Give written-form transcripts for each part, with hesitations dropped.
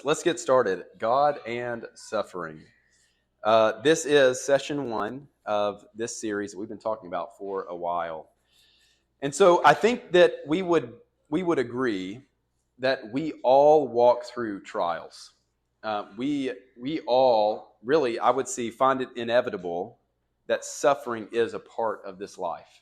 let's get started. God and suffering. This is session one of this series that we've been talking about for a while, and so I think that we would agree that we all walk through trials. We all really, I would say, find it inevitable that suffering is a part of this life.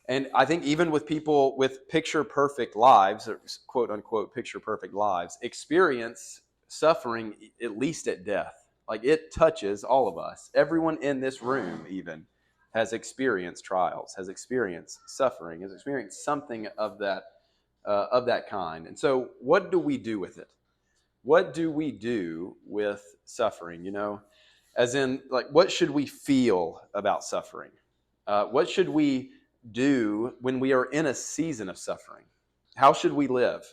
And I think even with people with picture perfect lives, or quote unquote picture perfect lives, experience suffering at least at death. Like it touches all of us. Everyone in this room even has experienced trials, has experienced suffering, has experienced something of that kind. And so, what do we do with it? What do we do with suffering? As in, like, what should we feel about suffering? What should we do when we are in a season of suffering? How should we live?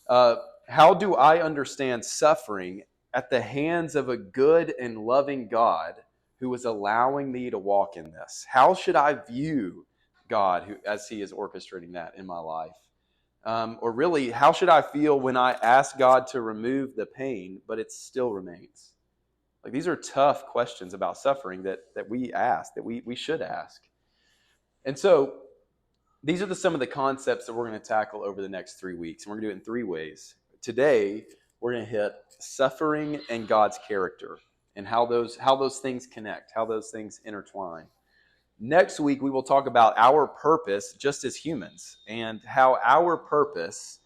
Uh, how do I understand suffering at the hands of a good and loving God who is allowing me to walk in this? How should I view God as He is orchestrating that in my life? Or really, how should I feel when I ask God to remove the pain, but it still remains? Like these are tough questions about suffering that we ask, that we should ask. And so these are some of the concepts that we're going to tackle over the next 3 weeks. And we're going to do it in three ways. Today, we're going to hit suffering and God's character and how those things connect, how those things intertwine. Next week, we will talk about our purpose just as humans and how our purpose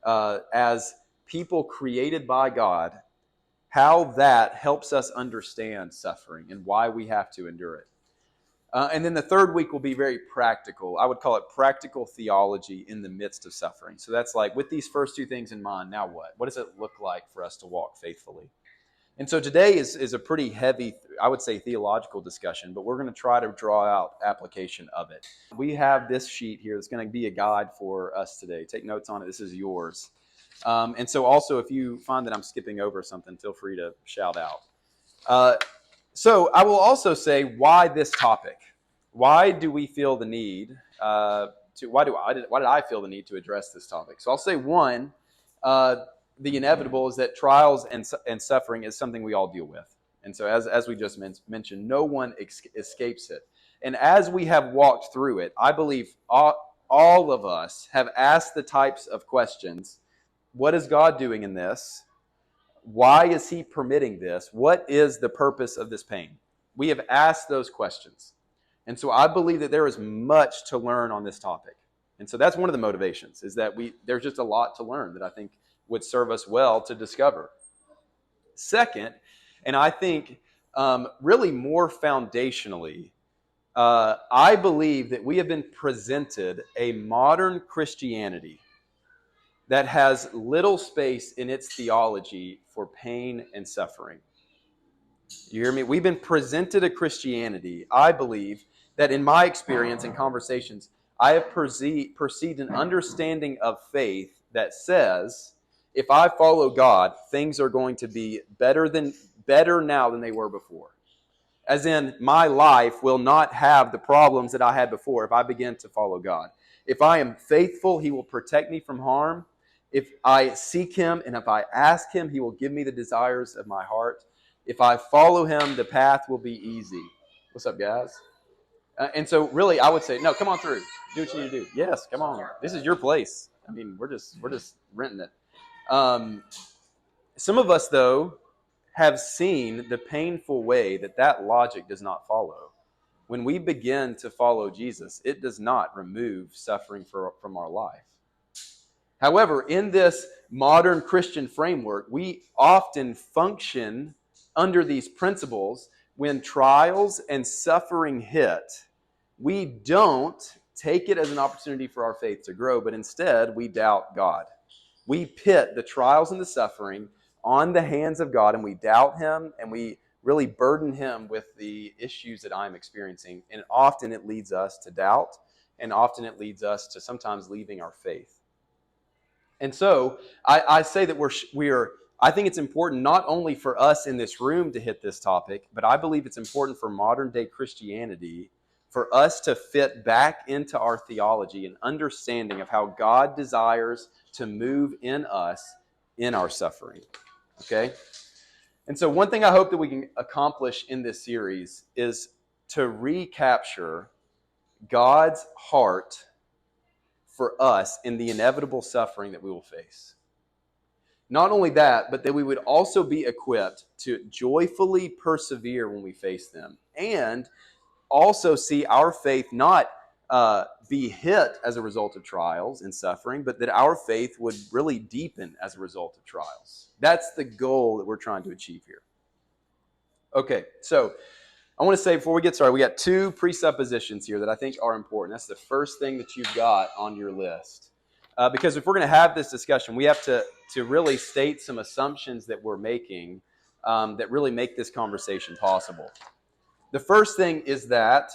as people created by God, how that helps us understand suffering and why we have to endure it. And then the third week will be very practical. I would call it practical theology in the midst of suffering. So that's like, with these first two things in mind, now what? What does it look like for us to walk faithfully? And so today is a pretty heavy, I would say, theological discussion, but we're going to try to draw out application of it. We have this sheet here that's going to be a guide for us today. Take notes on it. This is yours. And so also, if you find that I'm skipping over something, feel free to shout out. So I will also say why this topic. Why do we feel the need why did I feel the need to address this topic? So I'll say one, the inevitable is that trials and suffering is something we all deal with. And so as we just mentioned, no one escapes it. And as we have walked through it, I believe all of us have asked the types of questions. What is God doing in this? Why is He permitting this? What is the purpose of this pain? We have asked those questions. And so I believe that there is much to learn on this topic. And so that's one of the motivations, is that there's just a lot to learn that I think would serve us well to discover. Second, and I think really more foundationally, I believe that we have been presented a modern Christianity that has little space in its theology for pain and suffering. You hear me? We've been presented a Christianity, I believe, that in my experience and conversations, I have perceived an understanding of faith that says, if I follow God, things are going to be better now than they were before. As in, my life will not have the problems that I had before if I begin to follow God. If I am faithful, He will protect me from harm. If I seek Him and if I ask Him, He will give me the desires of my heart. If I follow Him, the path will be easy. What's up, guys? And so really, I would say, no, come on through. Do what you need to do. Yes, come on. This is your place. I mean, we're just renting it. Some of us, though, have seen the painful way that logic does not follow. When we begin to follow Jesus, it does not remove suffering from our life. However, in this modern Christian framework, we often function under these principles. When trials and suffering hit, we don't take it as an opportunity for our faith to grow, but instead we doubt God. We pit the trials and the suffering on the hands of God, and we doubt Him, and we really burden Him with the issues that I'm experiencing. And often it leads us to doubt, and often it leads us to sometimes leaving our faith. And so I say that I think it's important not only for us in this room to hit this topic, but I believe it's important for modern day Christianity for us to fit back into our theology and understanding of how God desires to move in us in our suffering. Okay? And so one thing I hope that we can accomplish in this series is to recapture God's heart for us in the inevitable suffering that we will face. Not only that, but that we would also be equipped to joyfully persevere when we face them, and also see our faith not be hit as a result of trials and suffering, but that our faith would really deepen as a result of trials. That's the goal that we're trying to achieve here. Okay, so I want to say before we get started, we got two presuppositions here that I think are important. That's the first thing that you've got on your list. Because if we're going to have this discussion, we have to really state some assumptions that we're making that really make this conversation possible. The first thing is that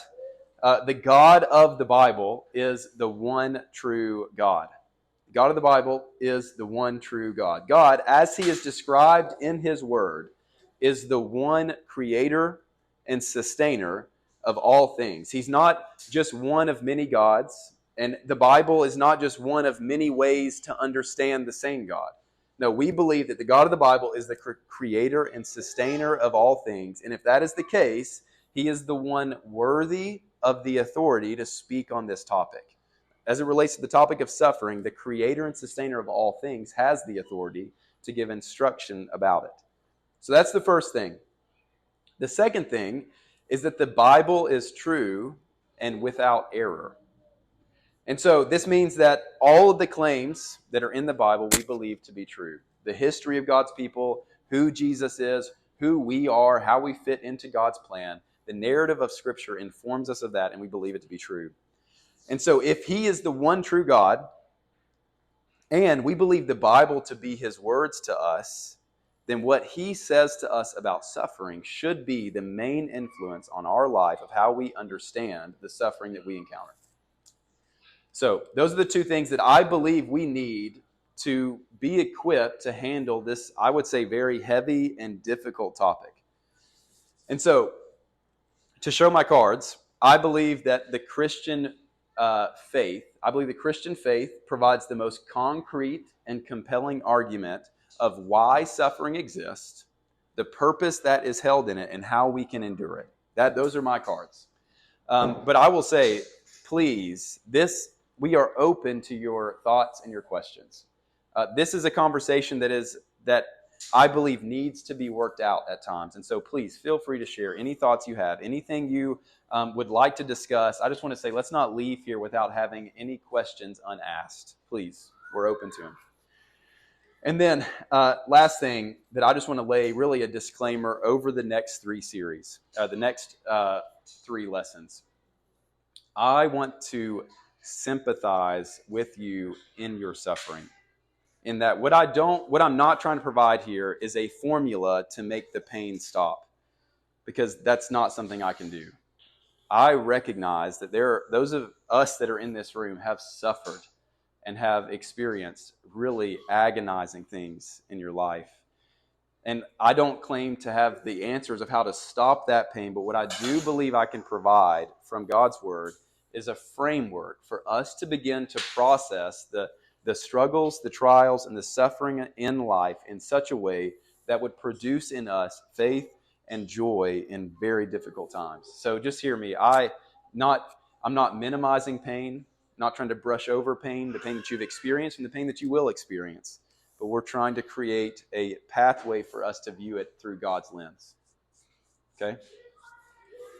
the God of the Bible is the one true God. The God of the Bible is the one true God. God, as he is described in his word, is the one creator and sustainer of all things. He's not just one of many gods, and the Bible is not just one of many ways to understand the same God. No, we believe that the God of the Bible is the creator and sustainer of all things. And if that is the case, he is the one worthy of the authority to speak on this topic. As it relates to the topic of suffering, the creator and sustainer of all things has the authority to give instruction about it. So that's the first thing. The second thing is that the Bible is true and without error. And so this means that all of the claims that are in the Bible we believe to be true. The history of God's people, who Jesus is, who we are, how we fit into God's plan. The narrative of Scripture informs us of that, and we believe it to be true. And so if he is the one true God, and we believe the Bible to be his words to us, then what he says to us about suffering should be the main influence on our life of how we understand the suffering that we encounter. So those are the two things that I believe we need to be equipped to handle this, I would say, very heavy and difficult topic. And so, to show my cards, I believe that the Christian faith provides the most concrete and compelling argument of why suffering exists, the purpose that is held in it, and how we can endure it. Those are my cards. But I will say, please, we are open to your thoughts and your questions. This is a conversation that I believe needs to be worked out at times. And so please feel free to share any thoughts you have, anything you would like to discuss. I just want to say, let's not leave here without having any questions unasked. Please, we're open to them. And then last thing that I just want to lay really a disclaimer over the next three series, the next three lessons. I want to sympathize with you in your suffering. In that what I'm not trying to provide here is a formula to make the pain stop, because that's not something I can do. I recognize that those of us that are in this room have suffered and have experienced really agonizing things in your life. And I don't claim to have the answers of how to stop that pain, but what I do believe I can provide from God's word is a framework for us to begin to process the struggles, the trials, and the suffering in life in such a way that would produce in us faith and joy in very difficult times. So just hear me. I'm not minimizing pain, not trying to brush over pain, the pain that you've experienced and the pain that you will experience. But we're trying to create a pathway for us to view it through God's lens. Okay?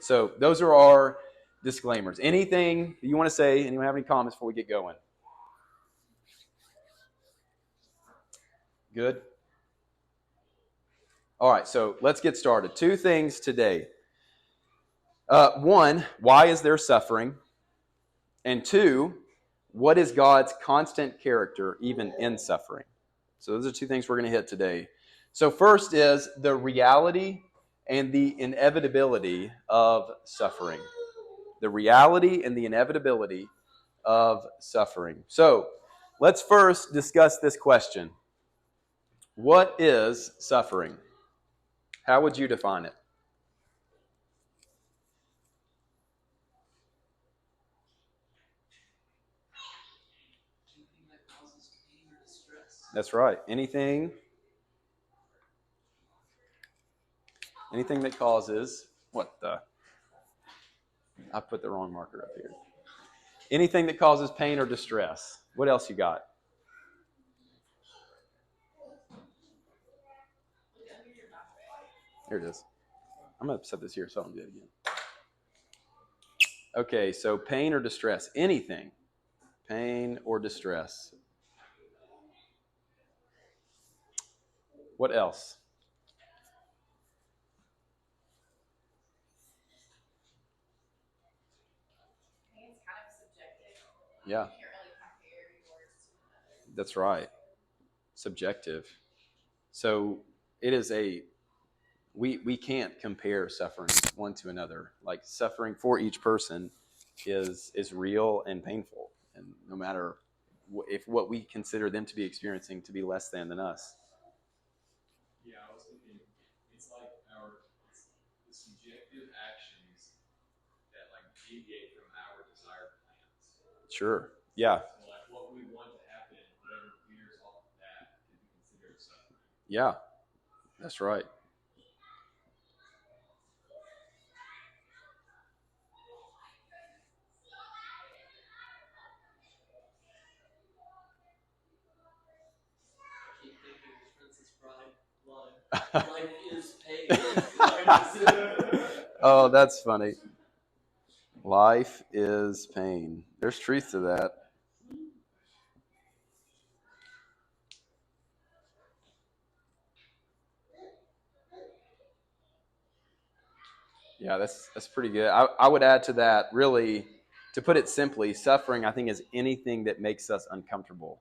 So those are our disclaimers. Anything you want to say? Anyone have any comments before we get going? Good? All right, so let's get started. Two things today. One, why is there suffering? And two, what is God's constant character even in suffering? So those are two things we're going to hit today. So first is the reality and the inevitability of suffering. The reality and the inevitability of suffering. So let's first discuss this question. What is suffering? How would you define it? That's right. Anything Anything that causes, what the? I put the wrong marker up here. Anything that causes pain or distress. What else you got? Here it is. I'm going to set this here so I don't do it again. Okay, so pain or distress. Anything. Pain or distress. What else? It's kind of subjective. Yeah. You can't really compare yours to another. That's right. Subjective. So it is we can't compare suffering one to another. Like suffering for each person is real and painful, and no matter if what we consider them to be experiencing to be less than us. Yeah, I was thinking it's like the subjective actions that like deviate from our desired plans. Sure. Yeah. So like what we want to happen, whatever veers off of that could be considered suffering. Yeah. That's right. I keep thinking of Princess Bride. Life is pain. Oh, that's funny. Life is pain. There's truth to that. Yeah, that's pretty good. I would add to that, really, to put it simply, suffering, I think, is anything that makes us uncomfortable.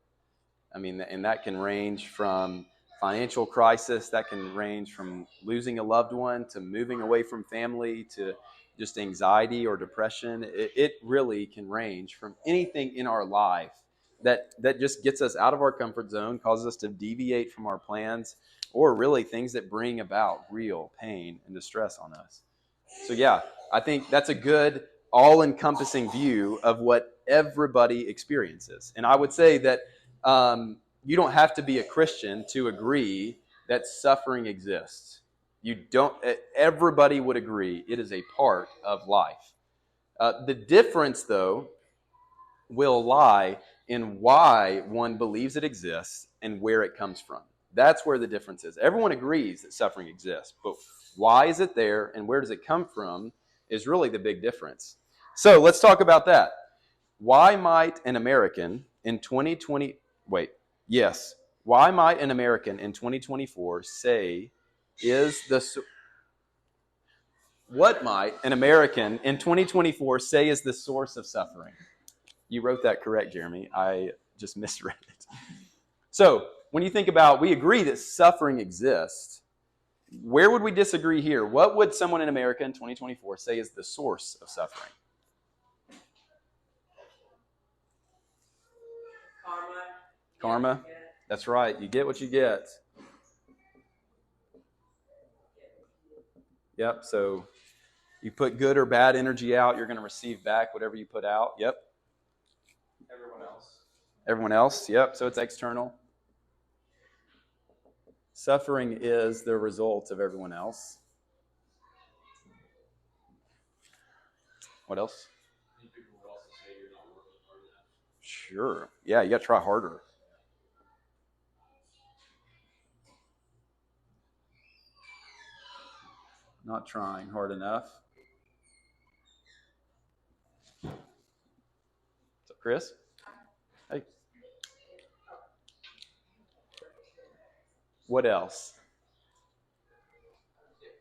I mean, and that can range from financial crisis, that can range from losing a loved one to moving away from family to just anxiety or depression. It really can range from anything in our life that just gets us out of our comfort zone, causes us to deviate from our plans, or really things that bring about real pain and distress on us. So, yeah, I think that's a good all-encompassing view of what everybody experiences. And I would say that you don't have to be a Christian to agree that suffering exists. You don't. Everybody would agree it is a part of life. The difference, though, will lie in why one believes it exists and where it comes from. That's where the difference is. Everyone agrees that suffering exists, but why is it there and where does it come from is really the big difference. So let's talk about that. Why might an American in 2020 wait, yes. Why might an American in 2024 say is the what might an American in 2024 say is the source of suffering? You wrote that correct, Jeremy. I just misread it. So, when you think about, we agree that suffering exists. Where would we disagree here? What would someone in America in 2024 say is the source of suffering? Karma. That's right. You get what you get. Yep. So you put good or bad energy out, you're going to receive back whatever you put out. Yep. Everyone else. Everyone else. Yep. So it's external. Suffering is the result of everyone else. What else? People would also say you're not working hard enough. Sure. Yeah, you got to try harder. Not trying hard enough. So, Chris? Hey. What else?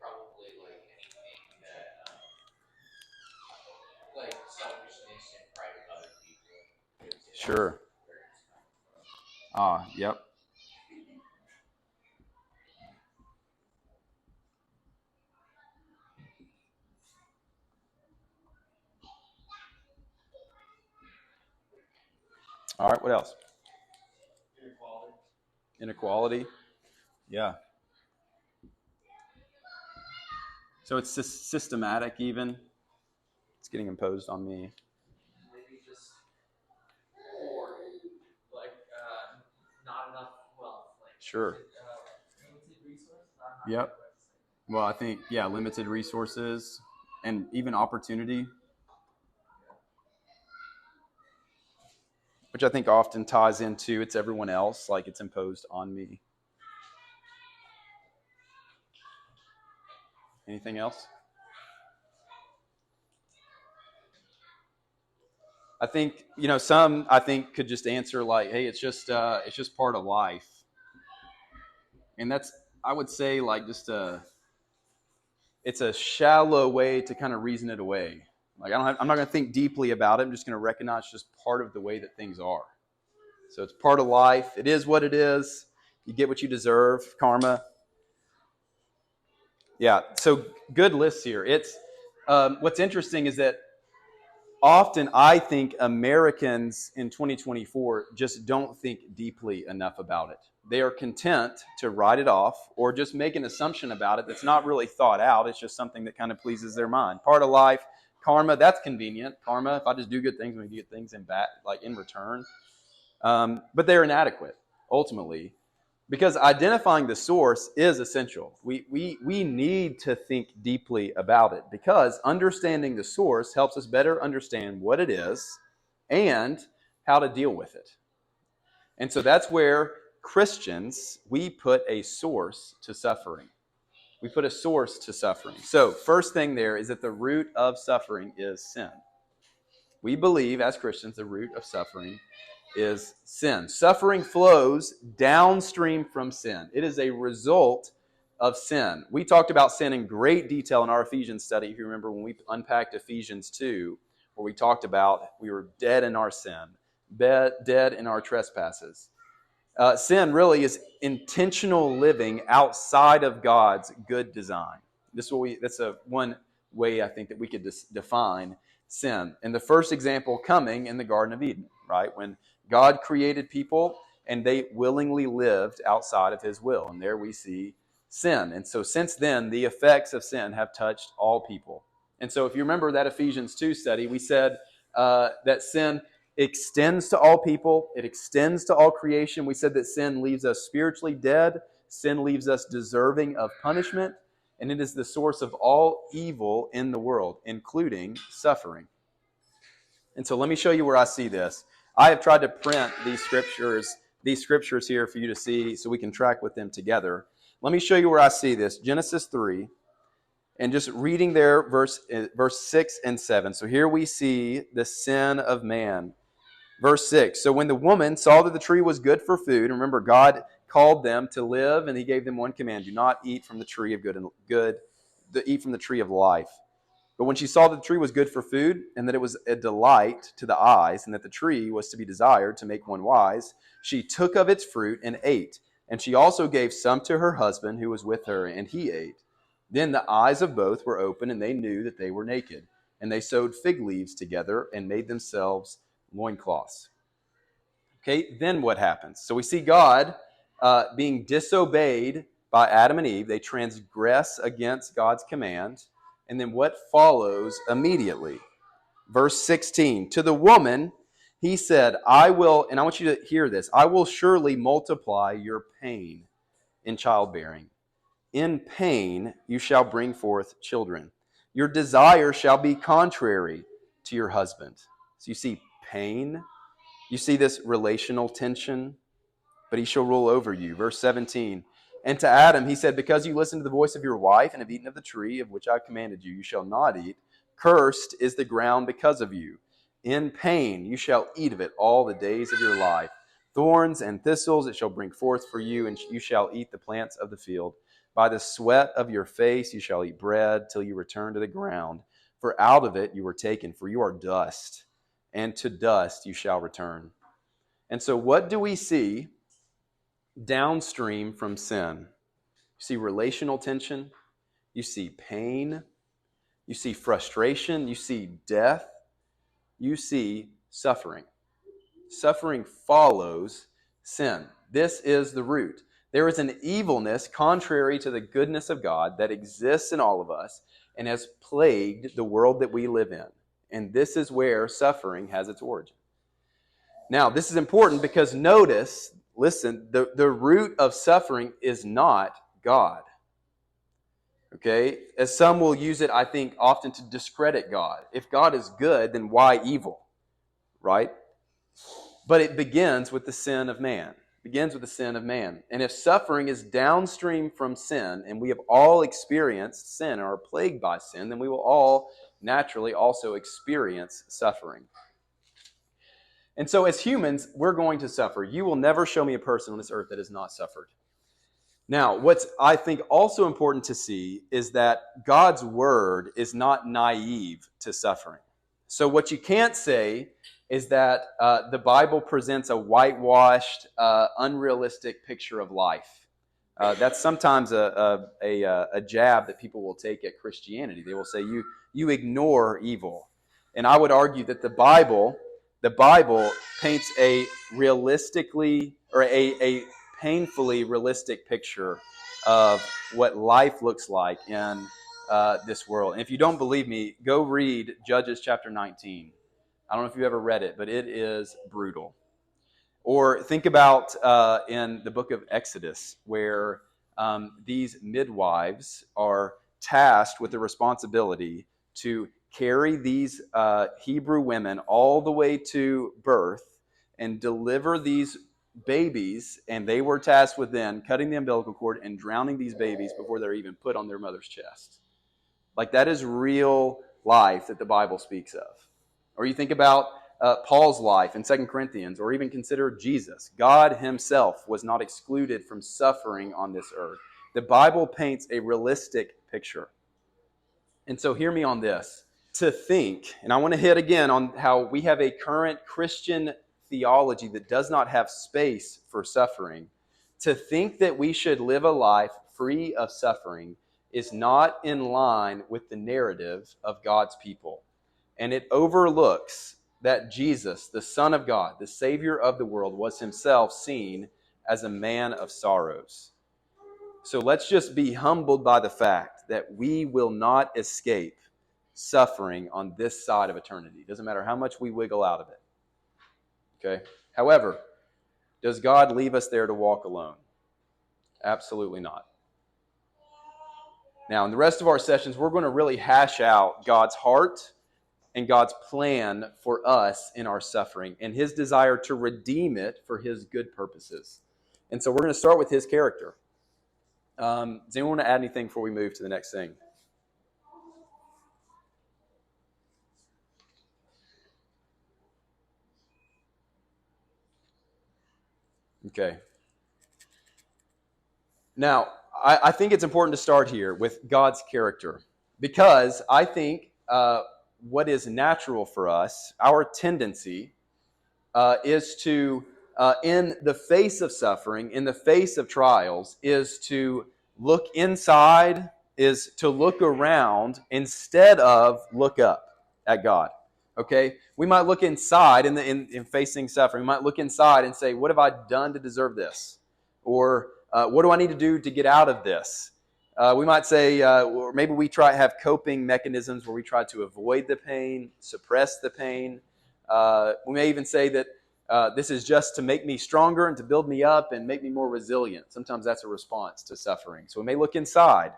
Probably like anything that, like selfishness and pride of other people. Sure. Ah, yep. All right, what else? Inequality. Inequality. Yeah. So it's systematic even. It's getting imposed on me. Maybe just poor, like not enough wealth. Like Sure. limited resource. Yep. Well, I think, yeah, limited resources and even opportunity, which I think often ties into it's everyone else, like it's imposed on me. Anything else? I think, some I think could just answer like, hey, it's just part of life. And that's, I would say, like it's a shallow way to kind of reason it away. Like I'm not going to think deeply about it. I'm just going to recognize it's just part of the way that things are. So it's part of life. It is what it is. You get what you deserve. Karma. Yeah. So good lists here. It's what's interesting is that often I think Americans in 2024 just don't think deeply enough about it. They are content to write it off or just make an assumption about it that's not really thought out. It's just something that kind of pleases their mind. Part of life, karma, that's convenient. Karma, if I just do good things, I'm going to get things in back, like in return. But they're inadequate, ultimately, because identifying the source is essential. We need to think deeply about it because understanding the source helps us better understand what it is and how to deal with it. And so that's where Christians, we put a source to suffering. We put a source to suffering. So first thing there is that the root of suffering is sin. We believe as Christians the root of suffering is sin. Suffering flows downstream from sin. It is a result of sin. We talked about sin in great detail in our Ephesians study. If you remember when we unpacked Ephesians 2, where we talked about we were dead in our sin, dead in our trespasses. Sin really is intentional living outside of God's good design. That's one way I think that we could define sin. And the first example coming in the Garden of Eden, right? When God created people and they willingly lived outside of his will. And there we see sin. And so since then, the effects of sin have touched all people. And so if you remember that Ephesians 2 study, we said that sin extends to all people. It extends to all creation. We said that sin leaves us spiritually dead. Sin leaves us deserving of punishment. And it is the source of all evil in the world, including suffering. And so let me show you where I see this. I have tried to print these scriptures here for you to see so we can track with them together. Let me show you where I see this. Genesis 3. And just reading there, verse 6 and 7. So here we see the sin of man. Verse 6, so when the woman saw that the tree was good for food, remember God called them to live and he gave them one command, do not eat from the tree of eat from the tree of life. But when she saw that the tree was good for food and that it was a delight to the eyes and that the tree was to be desired to make one wise, she took of its fruit and ate. And she also gave some to her husband who was with her, and he ate. Then the eyes of both were open and they knew that they were naked. And they sewed fig leaves together and made themselves loincloths. Okay, then what happens? So we see God being disobeyed by Adam and Eve. They transgress against God's command. And then what follows immediately? Verse 16, to the woman, he said, I will, and I want you to hear this, I will surely multiply your pain in childbearing. In pain you shall bring forth children. Your desire shall be contrary to your husband. So you see pain. You see this relational tension, but he shall rule over you. Verse 17, and to Adam he said, because you listened to the voice of your wife and have eaten of the tree of which I commanded you, you shall not eat. Cursed is the ground because of you. In pain you shall eat of it all the days of your life. Thorns and thistles it shall bring forth for you, and you shall eat the plants of the field. By the sweat of your face you shall eat bread till you return to the ground. For out of it you were taken, for you are dust, and to dust you shall return. And so what do we see downstream from sin? You see relational tension, you see pain, you see frustration, you see death, you see suffering. Suffering follows sin. This is the root. There is an evilness contrary to the goodness of God that exists in all of us and has plagued the world that we live in. And this is where suffering has its origin. Now, this is important because listen, the root of suffering is not God. Okay? As some will use it, I think, often to discredit God. If God is good, then why evil? Right? But it begins with the sin of man. It begins with the sin of man. And if suffering is downstream from sin, and we have all experienced sin or are plagued by sin, then we will all naturally also experience suffering. And so as humans, we're going to suffer. You will never show me a person on this earth that has not suffered. Now, what's I think also important to see is that God's word is not naive to suffering. So what you can't say is that the Bible presents a whitewashed, unrealistic picture of life. That's sometimes a jab that people will take at Christianity. They will say you ignore evil, and I would argue that the Bible paints a realistically or a painfully realistic picture of what life looks like in this world. And if you don't believe me, go read Judges chapter 19. I don't know if you've ever read it, but it is brutal. Or think about in the book of Exodus, where these midwives are tasked with the responsibility to carry these Hebrew women all the way to birth and deliver these babies, and they were tasked with then cutting the umbilical cord and drowning these babies before they're even put on their mother's chest. Like, that is real life that the Bible speaks of. Or you think about Paul's life in 2 Corinthians, or even consider Jesus. God himself was not excluded from suffering on this earth. The Bible paints a realistic picture. And so hear me on this. To think, and I want to hit again on how we have a current Christian theology that does not have space for suffering. To think that we should live a life free of suffering is not in line with the narrative of God's people. And it overlooks that Jesus, the Son of God, the Savior of the world, was himself seen as a man of sorrows. So let's just be humbled by the fact that we will not escape suffering on this side of eternity. Doesn't matter how much we wiggle out of it. Okay? However, does God leave us there to walk alone? Absolutely not. Now, in the rest of our sessions, we're going to really hash out God's heart and God's plan for us in our suffering and his desire to redeem it for his good purposes. And so we're going to start with his character. Does anyone want to add anything before we move to the next thing? Okay. Now, I think it's important to start here with God's character, because I think what is natural for us, our tendency, is to, in the face of suffering, in the face of trials, is to look inside, is to look around instead of look up at God. Okay? We might look inside in facing suffering. We might look inside and say, what have I done to deserve this? Or what do I need to do to get out of this? We might say, or maybe we have coping mechanisms where we try to avoid the pain, suppress the pain. We may even say that this is just to make me stronger and to build me up and make me more resilient. Sometimes that's a response to suffering. So we may look inside.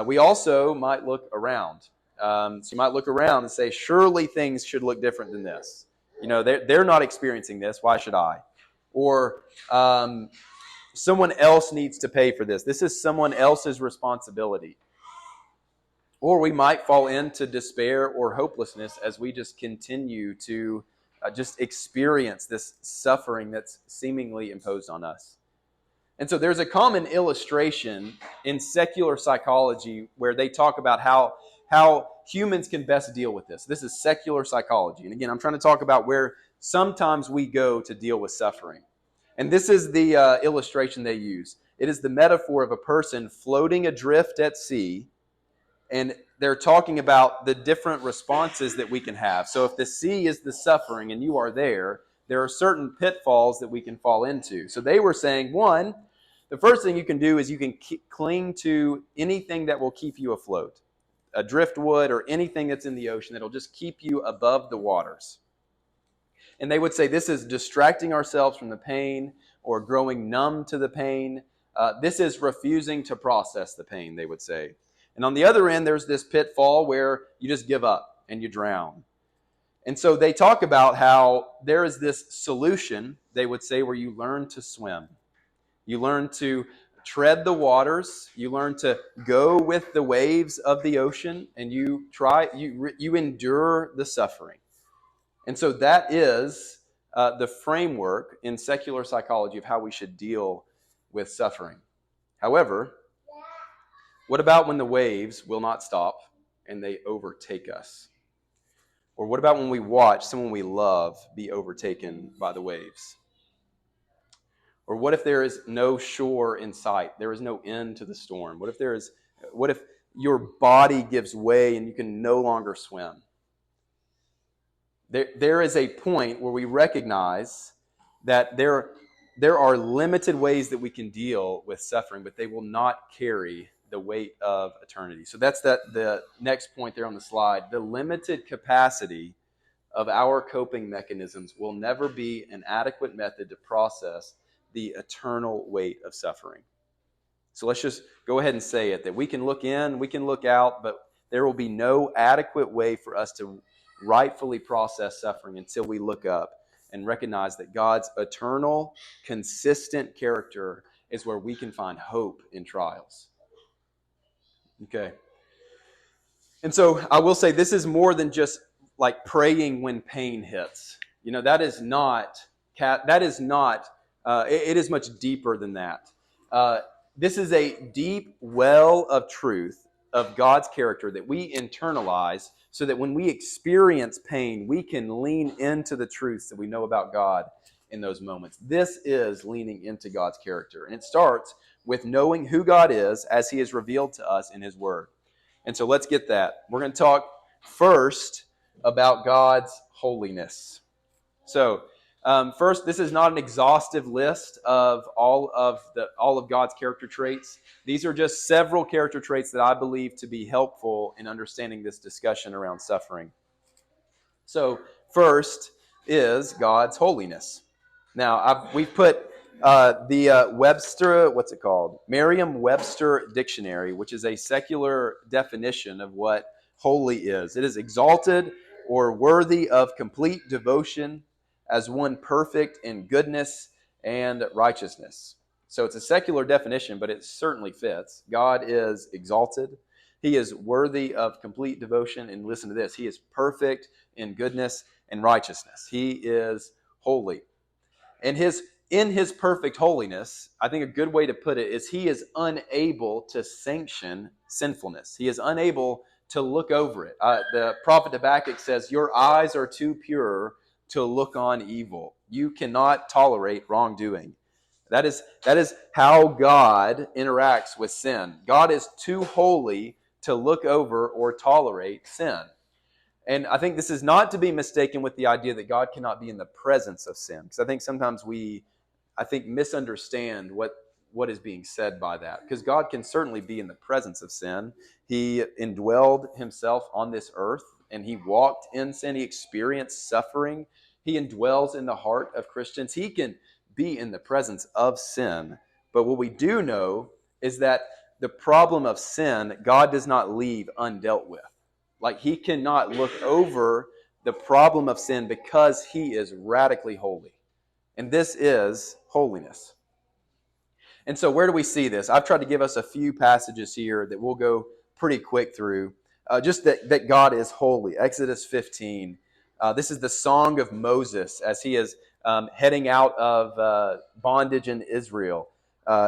We also might look around. So you might look around and say, surely things should look different than this. You know, they're not experiencing this. Why should I? Or someone else needs to pay for this. This is someone else's responsibility. Or we might fall into despair or hopelessness as we just continue to just experience this suffering that's seemingly imposed on us. And so there's a common illustration in secular psychology where they talk about how humans can best deal with this. This is secular psychology. And again, I'm trying to talk about where sometimes we go to deal with suffering. And this is the illustration they use. It is the metaphor of a person floating adrift at sea, and they're talking about the different responses that we can have. So if the sea is the suffering and you are there are certain pitfalls that we can fall into. So they were saying, one, the first thing you can do is you can cling to anything that will keep you afloat. A driftwood or anything that's in the ocean that'll just keep you above the waters. And they would say this is distracting ourselves from the pain or growing numb to the pain. This is refusing to process the pain, they would say. And on the other end, there's this pitfall where you just give up and you drown. And so they talk about how there is this solution, they would say, where you learn to swim. You learn to tread the waters. You learn to go with the waves of the ocean, and you endure the suffering. And so that is the framework in secular psychology of how we should deal with suffering. However, what about when the waves will not stop and they overtake us? Or what about when we watch someone we love be overtaken by the waves? Or what if there is no shore in sight? There is no end to the storm. What if your body gives way and you can no longer swim? There is a point where we recognize that there are limited ways that we can deal with suffering, but they will not carry the weight of eternity. So that's the next point there on the slide. The limited capacity of our coping mechanisms will never be an adequate method to process the eternal weight of suffering. So let's just go ahead and say it, that we can look in, we can look out, but there will be no adequate way for us to rightfully process suffering until we look up and recognize that God's eternal, consistent character is where we can find hope in trials. Okay. And so I will say this is more than just like praying when pain hits. You know, it is much deeper than that. This is a deep well of truth of God's character that we internalize so that when we experience pain, we can lean into the truths that we know about God in those moments. This is leaning into God's character. And it starts with knowing who God is as He is revealed to us in His Word. And so let's get that. We're going to talk first about God's holiness. So, first, this is not an exhaustive list of all of God's character traits. These are just several character traits that I believe to be helpful in understanding this discussion around suffering. So, first is God's holiness. Now, we've put the Merriam-Webster Dictionary, which is a secular definition of what holy is. It is exalted or worthy of complete devotion, as one perfect in goodness and righteousness. So it's a secular definition, but it certainly fits. God is exalted. He is worthy of complete devotion. And listen to this. He is perfect in goodness and righteousness. He is holy. And in his perfect holiness, I think a good way to put it is He is unable to sanction sinfulness. He is unable to look over it. The prophet Habakkuk says, "Your eyes are too pure to look on evil." You cannot tolerate wrongdoing. That is how God interacts with sin. God is too holy to look over or tolerate sin. And I think this is not to be mistaken with the idea that God cannot be in the presence of sin. Because I think sometimes we misunderstand what is being said by that. Because God can certainly be in the presence of sin. He indwelled Himself on this earth, and He walked in sin. He experienced suffering. He indwells in the heart of Christians. He can be in the presence of sin. But what we do know is that the problem of sin, God does not leave undealt with. Like, He cannot look over the problem of sin because He is radically holy. And this is holiness. And so where do we see this? I've tried to give us a few passages here that we'll go pretty quick through. Just that God is holy. Exodus 15. This is the song of Moses as he is heading out of bondage in Israel.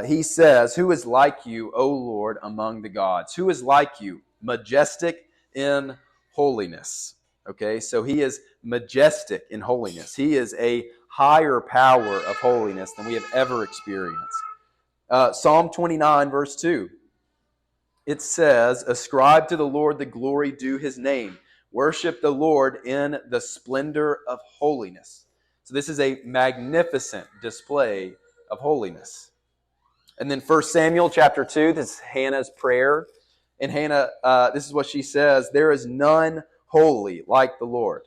He says, "Who is like you, O Lord, among the gods? Who is like you, majestic in holiness?" Okay, so He is majestic in holiness. He is a higher power of holiness than we have ever experienced. Psalm 29, verse 2. It says, "Ascribe to the Lord the glory due His name. Worship the Lord in the splendor of holiness." So this is a magnificent display of holiness. And then 1 Samuel chapter 2, this is Hannah's prayer. And Hannah, this is what she says, "There is none holy like the Lord."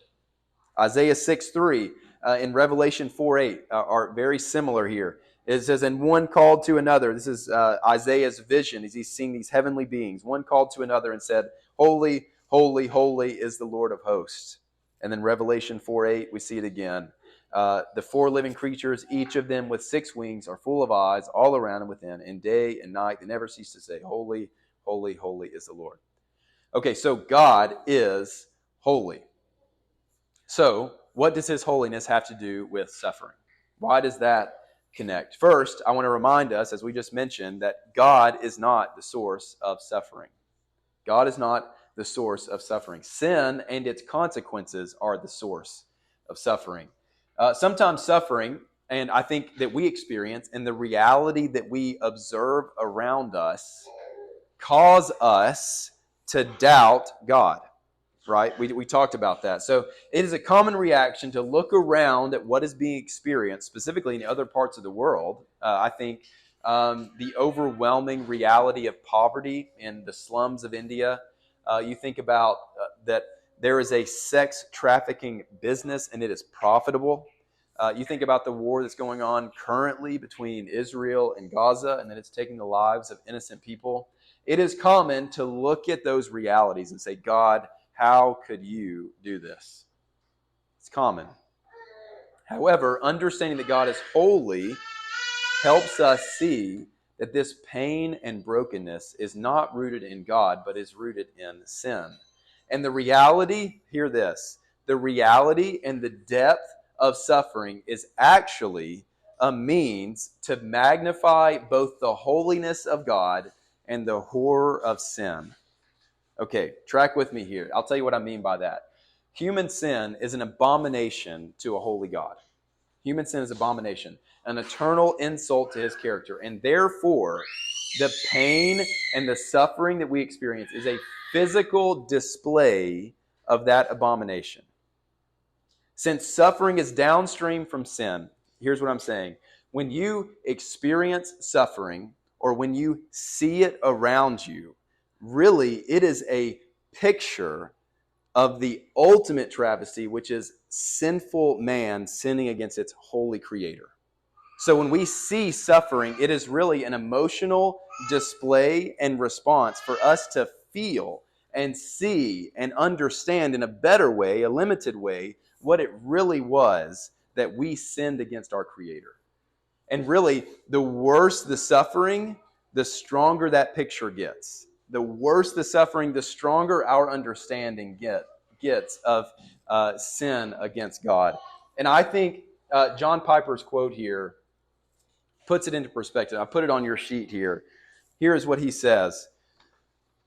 Isaiah 6:3 and Revelation 4:8 are very similar here. It says, and one called to another. This is Isaiah's vision as he's seeing these heavenly beings. One called to another and said, holy, holy, holy is the Lord of hosts. And then Revelation 4:8, we see it again. The four living creatures, each of them with 6 wings, are full of eyes all around and within. And day and night, they never cease to say, holy, holy, holy is the Lord. Okay, so God is holy. So what does his holiness have to do with suffering? Why does that connect? First, I want to remind us, as we just mentioned, that God is not the source of suffering. God is not the source of suffering. Sin and its consequences are the source of suffering. Sometimes suffering, and I think that we experience, and the reality that we observe around us, cause us to doubt God. Right? We talked about that. So it is a common reaction to look around at what is being experienced, specifically in other parts of the world. I think the overwhelming reality of poverty in the slums of India. You think about that there is a sex trafficking business and it is profitable. You think about the war that's going on currently between Israel and Gaza, and that it's taking the lives of innocent people. It is common to look at those realities and say, God, how could you do this? It's common. However, understanding that God is holy helps us see that this pain and brokenness is not rooted in God, but is rooted in sin. And the reality, hear this, the reality and the depth of suffering is actually a means to magnify both the holiness of God and the horror of sin. Okay, track with me here. I'll tell you what I mean by that. Human sin is an abomination to a holy God. Human sin is abomination, an eternal insult to his character. And therefore, the pain and the suffering that we experience is a physical display of that abomination. Since suffering is downstream from sin, here's what I'm saying. When you experience suffering or when you see it around you, really, it is a picture of the ultimate travesty, which is sinful man sinning against its holy creator. So when we see suffering, it is really an emotional display and response for us to feel and see and understand in a better way, a limited way, what it really was that we sinned against our creator. And really, the worse the suffering, the stronger that picture gets. The worse the suffering, the stronger our understanding gets of sin against God. And I think John Piper's quote here puts it into perspective. I put it on your sheet here. Here is what he says.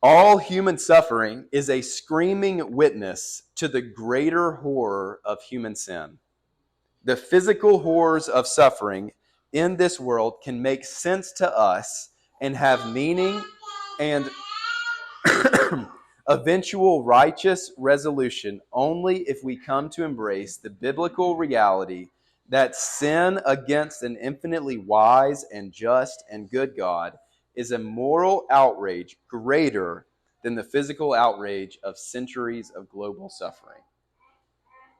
All human suffering is a screaming witness to the greater horror of human sin. The physical horrors of suffering in this world can make sense to us and have meaning and eventual righteous resolution only if we come to embrace the biblical reality that sin against an infinitely wise and just and good God is a moral outrage greater than the physical outrage of centuries of global suffering.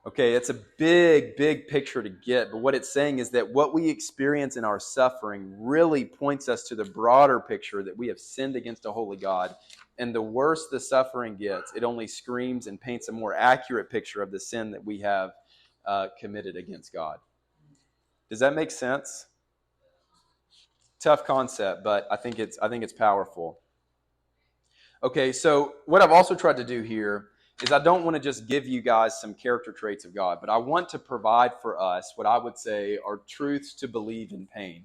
Okay, it's a big, big picture to get, but what it's saying is that what we experience in our suffering really points us to the broader picture that we have sinned against a holy God. And the worse the suffering gets, it only screams and paints a more accurate picture of the sin that we have committed against God. Does that make sense? Tough concept, but I think it's powerful. Okay, so what I've also tried to do here is I don't want to just give you guys some character traits of God, but I want to provide for us what I would say are truths to believe in pain.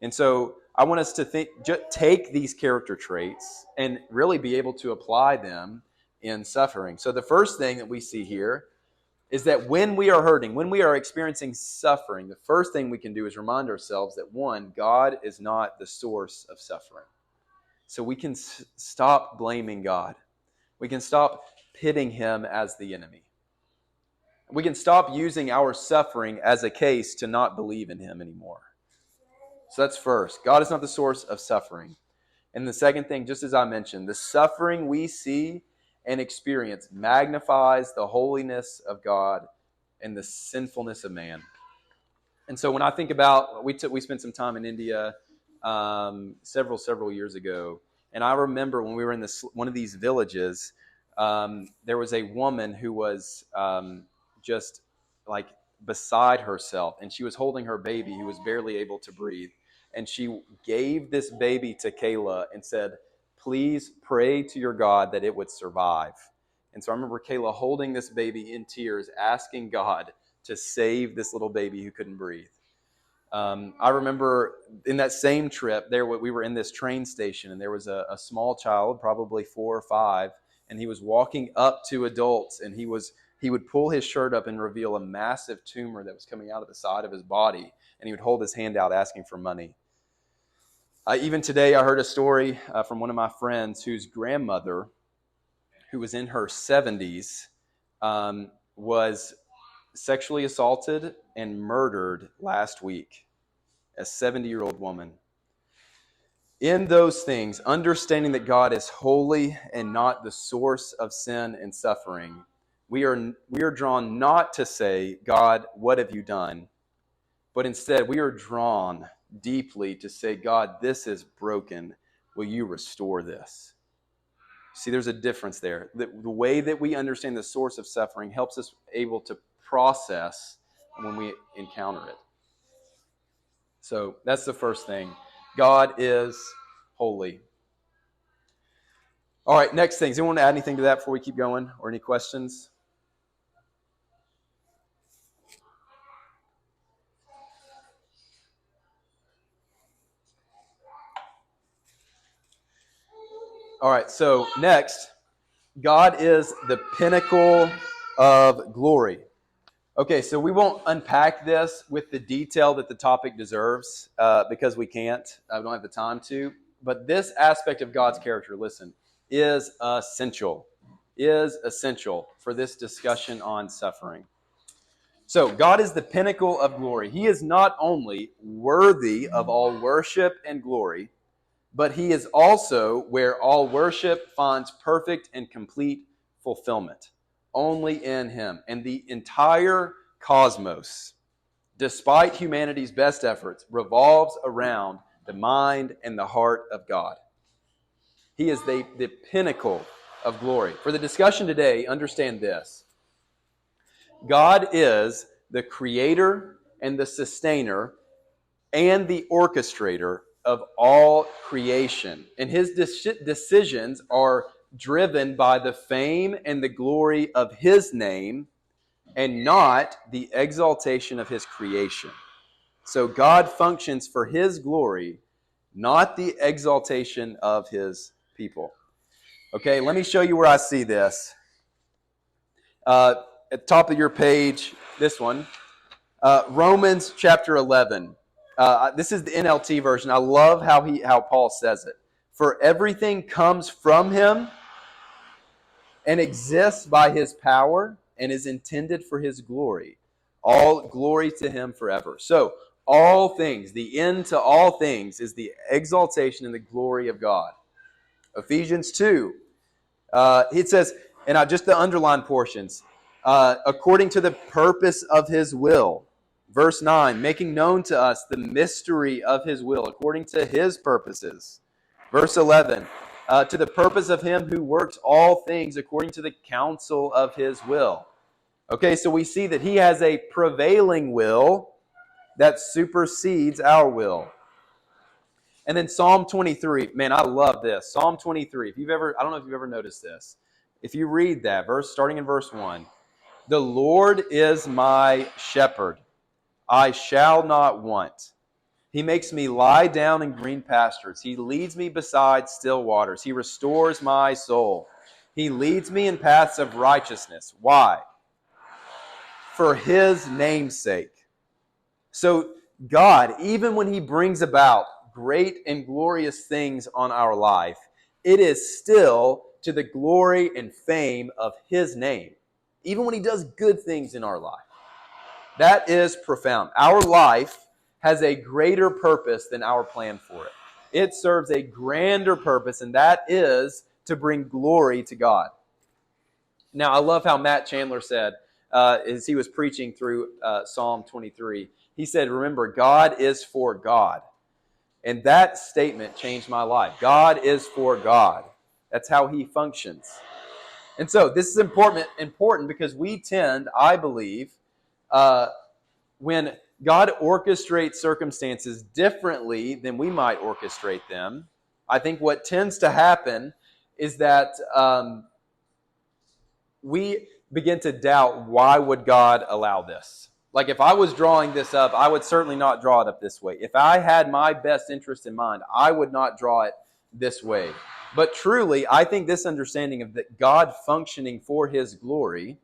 And so I want us to take these character traits and really be able to apply them in suffering. So the first thing that we see here is that when we are hurting, when we are experiencing suffering, the first thing we can do is remind ourselves that, one, God is not the source of suffering. So we can stop blaming God. We can stop pitting him as the enemy. We can stop using our suffering as a case to not believe in him anymore. So that's first. God is not the source of suffering. And the second thing, just as I mentioned, the suffering we see and experience magnifies the holiness of God and the sinfulness of man. And so when I think about, we spent some time in India several years ago, and I remember when we were in one of these villages, there was a woman who was just like beside herself, and she was holding her baby who was barely able to breathe, and she gave this baby to Kayla and said, "Please pray to your God that it would survive." And so I remember Kayla holding this baby in tears, asking God to save this little baby who couldn't breathe. I remember in that same trip, we were in this train station, and there was a small child, probably 4 or 5, and he was walking up to adults, and he would pull his shirt up and reveal a massive tumor that was coming out of the side of his body, and he would hold his hand out asking for money. Even today, I heard a story from one of my friends whose grandmother, who was in her 70s, was sexually assaulted and murdered last week. A 70-year-old woman. In those things, understanding that God is holy and not the source of sin and suffering, we are drawn not to say, "God, what have you done?" But instead, we are drawn deeply to say, "God, this is broken. Will you restore this?" See, there's a difference there. The way that we understand the source of suffering helps us able to process when we encounter it. So that's the first thing. God is holy. All right, next thing. Does anyone want to add anything to that before we keep going, or any questions? All right, so next, God is the pinnacle of glory. Okay, so we won't unpack this with the detail that the topic deserves because we can't. I don't have the time to. But this aspect of God's character, listen, is essential for this discussion on suffering. So God is the pinnacle of glory. He is not only worthy of all worship and glory, but he is also where all worship finds perfect and complete fulfillment. Only in him. And the entire cosmos, despite humanity's best efforts, revolves around the mind and the heart of God. He is the pinnacle of glory. For the discussion today, understand this. God is the creator and the sustainer and the orchestrator of all creation. And his decisions are driven by the fame and the glory of his name and not the exaltation of his creation. So God functions for his glory, not the exaltation of his people. Okay, let me show you where I see this. At the top of your page, this one, Romans chapter 11. This is the NLT version. I love how Paul says it. For everything comes from him and exists by his power and is intended for his glory. All glory to him forever. So, all things, the end to all things is the exaltation and the glory of God. Ephesians 2, it says, and just the underlined portions, according to the purpose of his will. Verse 9, making known to us the mystery of his will, according to his purposes. Verse 11, to the purpose of him who works all things according to the counsel of his will. Okay, so we see that he has a prevailing will that supersedes our will. And then Psalm 23, man, I love this. Psalm 23, I don't know if you've ever noticed this. If you read that verse, starting in verse 1, the Lord is my shepherd. I shall not want. He makes me lie down in green pastures. He leads me beside still waters. He restores my soul. He leads me in paths of righteousness. Why? For his name's sake. So God, even when he brings about great and glorious things on our life, it is still to the glory and fame of his name. Even when he does good things in our life. That is profound. Our life has a greater purpose than our plan for it. It serves a grander purpose, and that is to bring glory to God. Now, I love how Matt Chandler said, as he was preaching through Psalm 23. He said, remember, God is for God. And that statement changed my life. God is for God. That's how he functions. And so this is important because we tend, I believe, when God orchestrates circumstances differently than we might orchestrate them, I think what tends to happen is that we begin to doubt, why would God allow this? Like if I was drawing this up, I would certainly not draw it up this way. If I had my best interest in mind, I would not draw it this way. But truly, I think this understanding of that God functioning for his glory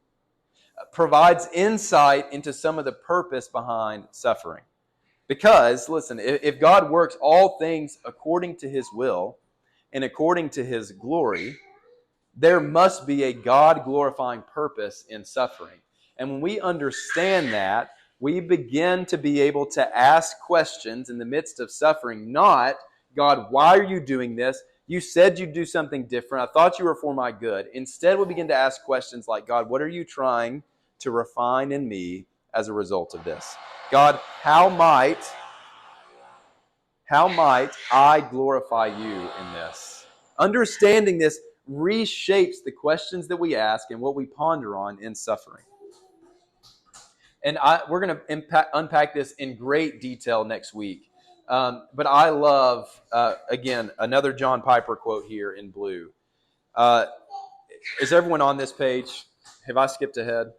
provides insight into some of the purpose behind suffering. Because, listen, if God works all things according to his will and according to his glory, there must be a God-glorifying purpose in suffering. And when we understand that, we begin to be able to ask questions in the midst of suffering, not, God, why are you doing this? You said you'd do something different. I thought you were for my good. Instead, we begin to ask questions like, God, what are you trying to refine in me as a result of this? God, how might I glorify you in this? Understanding this reshapes the questions that we ask and what we ponder on in suffering. And we're going to unpack this in great detail next week. But I love, again, another John Piper quote here in blue. Is everyone on this page? Have I skipped ahead?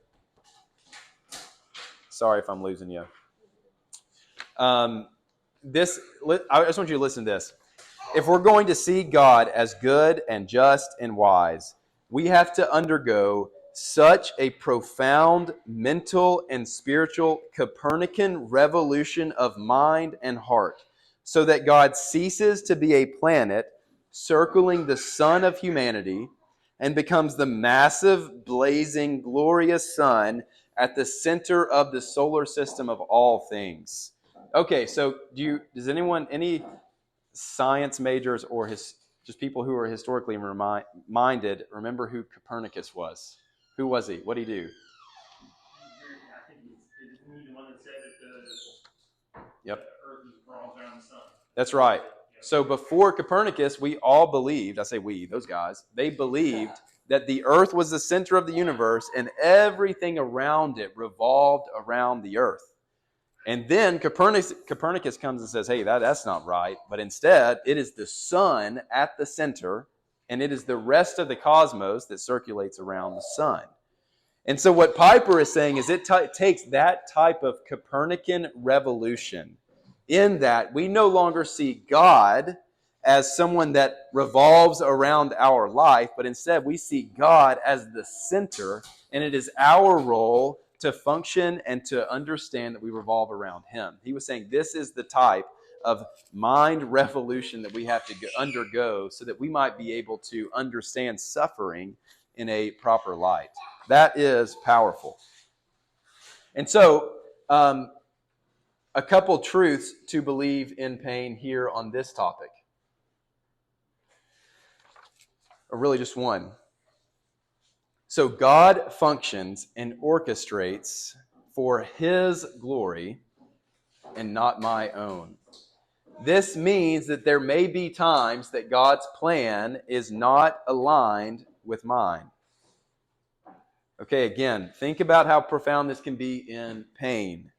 Sorry if I'm losing you. I just want you to listen to this. If we're going to see God as good and just and wise, we have to undergo such a profound mental and spiritual Copernican revolution of mind and heart, so that God ceases to be a planet circling the sun of humanity and becomes the massive, blazing, glorious sun at the center of the solar system of all things. Okay, so does anyone, any science majors or just people who are historically minded, remember who Copernicus was? Who was he? What did he do? I think he's the one that said that Yep. the Earth revolves around the sun. That's right. So before Copernicus, we all believed, I say we, those guys, they believed that the Earth was the center of the universe and everything around it revolved around the Earth. And then Copernicus comes and says, hey, that's not right. But instead, it is the sun at the center, and it is the rest of the cosmos that circulates around the sun. And so what Piper is saying is it takes that type of Copernican revolution in that we no longer see God as someone that revolves around our life, but instead we see God as the center, and it is our role to function and to understand that we revolve around him. He was saying this is the type of mind revolution that we have to undergo so that we might be able to understand suffering in a proper light. That is powerful. And so, a couple truths to believe in pain here on this topic. Or really just one. So God functions and orchestrates for his glory and not my own. This means that there may be times that God's plan is not aligned with mine. Okay, again, think about how profound this can be in pain.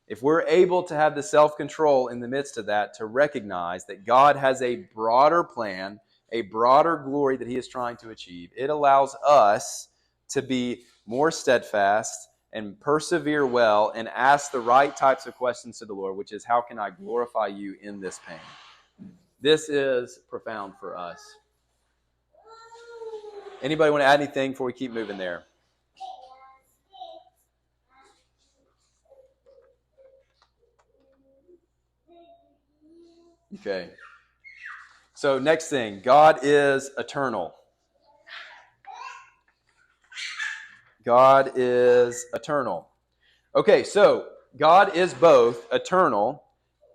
If we're able to have the self-control in the midst of that, to recognize that God has a broader plan, a broader glory that he is trying to achieve, it allows us to be more steadfast and persevere well and ask the right types of questions to the Lord, which is, how can I glorify you in this pain? This is profound for us. Anybody want to add anything before we keep moving there? Okay. So next thing, God is eternal. God is eternal. Okay, so God is both eternal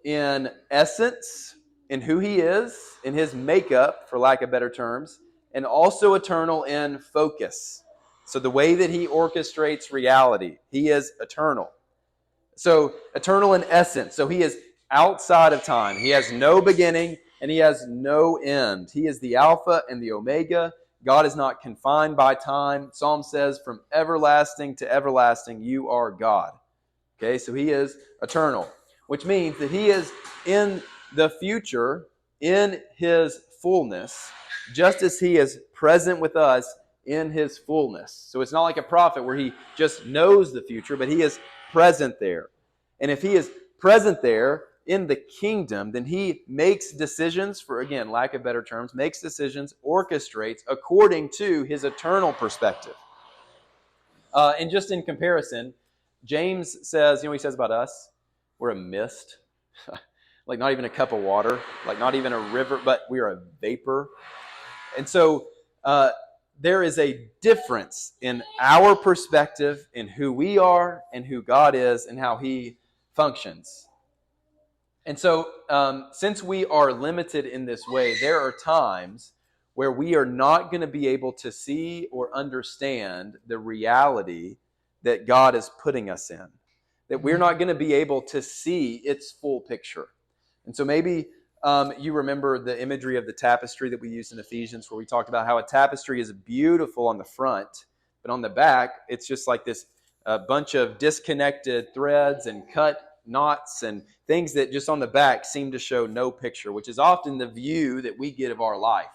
in essence, in who he is, in his makeup, for lack of better terms, and also eternal in focus. So the way that he orchestrates reality, he is eternal. So eternal in essence. So he is outside of time. He has no beginning and he has no end. He is the Alpha and the Omega. God is not confined by time. Psalm says, from everlasting to everlasting, you are God. Okay, so he is eternal, which means that he is in the future, in his fullness, just as he is present with us in his fullness. So it's not like a prophet where he just knows the future, but he is present there. And if he is present there in the kingdom, then he makes decisions, for again, lack of better terms, makes decisions, orchestrates according to his eternal perspective. And just in comparison, James says, you know what he says about us? We're a mist. Like not even a cup of water, like not even a river, but we are a vapor. And so there is a difference in our perspective in who we are and who God is and how he functions. And so since we are limited in this way, there are times where we are not going to be able to see or understand the reality that God is putting us in. That we're not going to be able to see its full picture. And so maybe you remember the imagery of the tapestry that we used in Ephesians, where we talked about how a tapestry is beautiful on the front, but on the back, it's just like this bunch of disconnected threads and cut knots and things that just on the back seem to show no picture, which is often the view that we get of our life,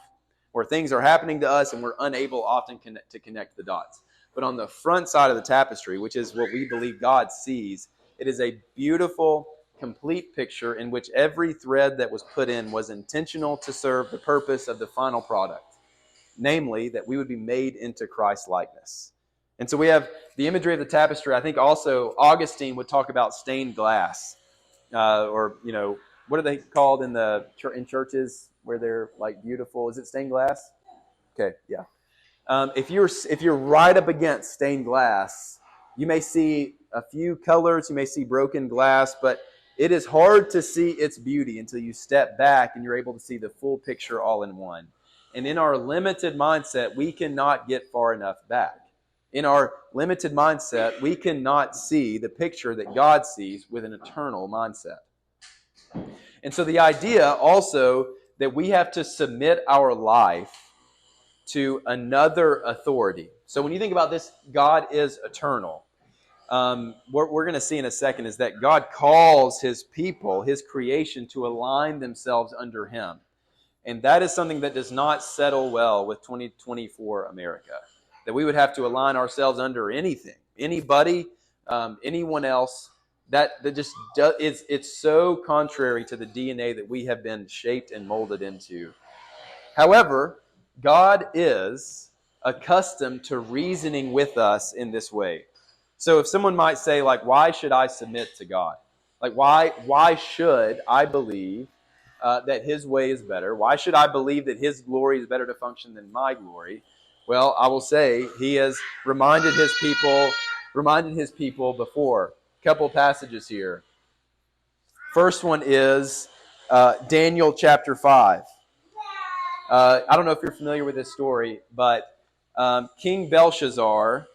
where things are happening to us and we're unable often to connect the dots. But on the front side of the tapestry, which is what we believe God sees, it is a beautiful, complete picture in which every thread that was put in was intentional to serve the purpose of the final product, namely that we would be made into Christ's likeness. And so we have the imagery of the tapestry. I think also Augustine would talk about stained glass, or what are they called in churches where they're like beautiful? Is it stained glass? Okay, yeah. If you're right up against stained glass, you may see a few colors, you may see broken glass, but it is hard to see its beauty until you step back and you're able to see the full picture all in one. And in our limited mindset, we cannot get far enough back. In our limited mindset, we cannot see the picture that God sees with an eternal mindset. And so the idea also that we have to submit our life to another authority. So when you think about this, God is eternal. What we're going to see in a second is that God calls his people, his creation, to align themselves under him. And that is something that does not settle well with 2024 America. That we would have to align ourselves under anything, anybody, anyone else. That just it's so contrary to the DNA that we have been shaped and molded into. However, God is accustomed to reasoning with us in this way. So if someone might say, like, why should I submit to God? Like, why should I believe that his way is better? Why should I believe that his glory is better to function than my glory? Well, I will say he has reminded his people before. A couple passages here. First one is Daniel chapter 5. I don't know if you're familiar with this story, but King Belshazzar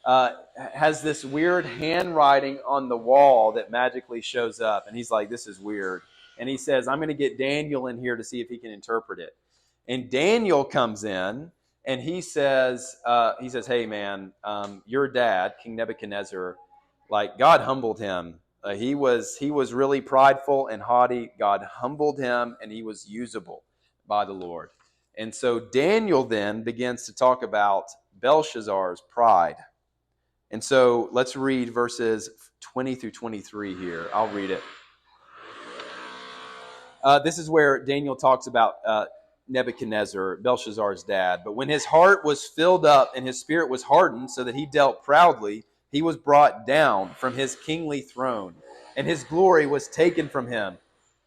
has this weird handwriting on the wall that magically shows up. And he's like, this is weird. And he says, I'm going to get Daniel in here to see if he can interpret it. And Daniel comes in and he says, hey, man, your dad, King Nebuchadnezzar, like God humbled him. He was really prideful and haughty. God humbled him and he was usable by the Lord. And so Daniel then begins to talk about Belshazzar's pride. And so let's read verses 20 through 23 here. I'll read it. This is where Daniel talks about Nebuchadnezzar, Belshazzar's dad. But when his heart was filled up and his spirit was hardened so that he dealt proudly, he was brought down from his kingly throne, and his glory was taken from him.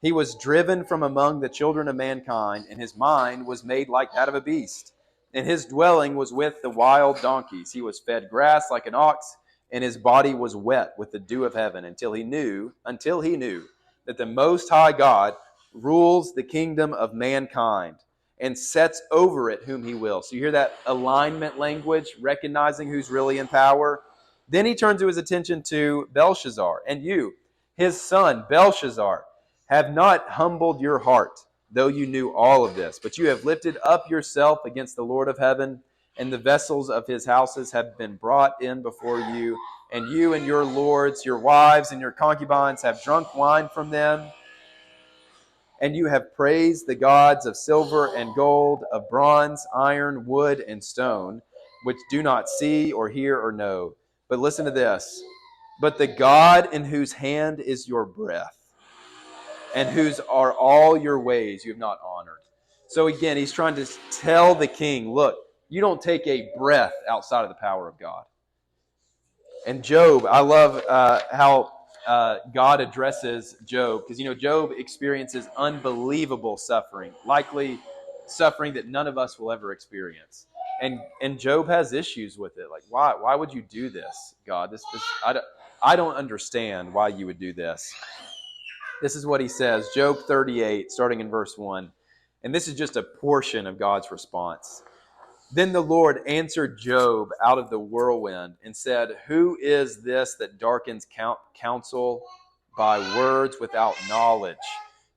He was driven from among the children of mankind, and his mind was made like that of a beast. And his dwelling was with the wild donkeys. He was fed grass like an ox, and his body was wet with the dew of heaven until he knew that the Most High God rules the kingdom of mankind, and sets over it whom he will. So you hear that alignment language, recognizing who's really in power. Then he turns his attention to Belshazzar. And you, his son, Belshazzar, have not humbled your heart, though you knew all of this. But you have lifted up yourself against the Lord of heaven, and the vessels of his houses have been brought in before you. And you and your lords, your wives, and your concubines have drunk wine from them. And you have praised the gods of silver and gold, of bronze, iron, wood, and stone, which do not see or hear or know. But listen to this. But the God in whose hand is your breath, and whose are all your ways, you have not honored. So again, he's trying to tell the king, look, you don't take a breath outside of the power of God. And Job, I love how God addresses Job, because Job experiences unbelievable suffering, likely suffering that none of us will ever experience. And Job has issues with it. Like, why would you do this, God? I don't understand why you would do this. This is what he says, Job 38, starting in verse 1. And this is just a portion of God's response. Then the Lord answered Job out of the whirlwind and said, who is this that darkens counsel by words without knowledge?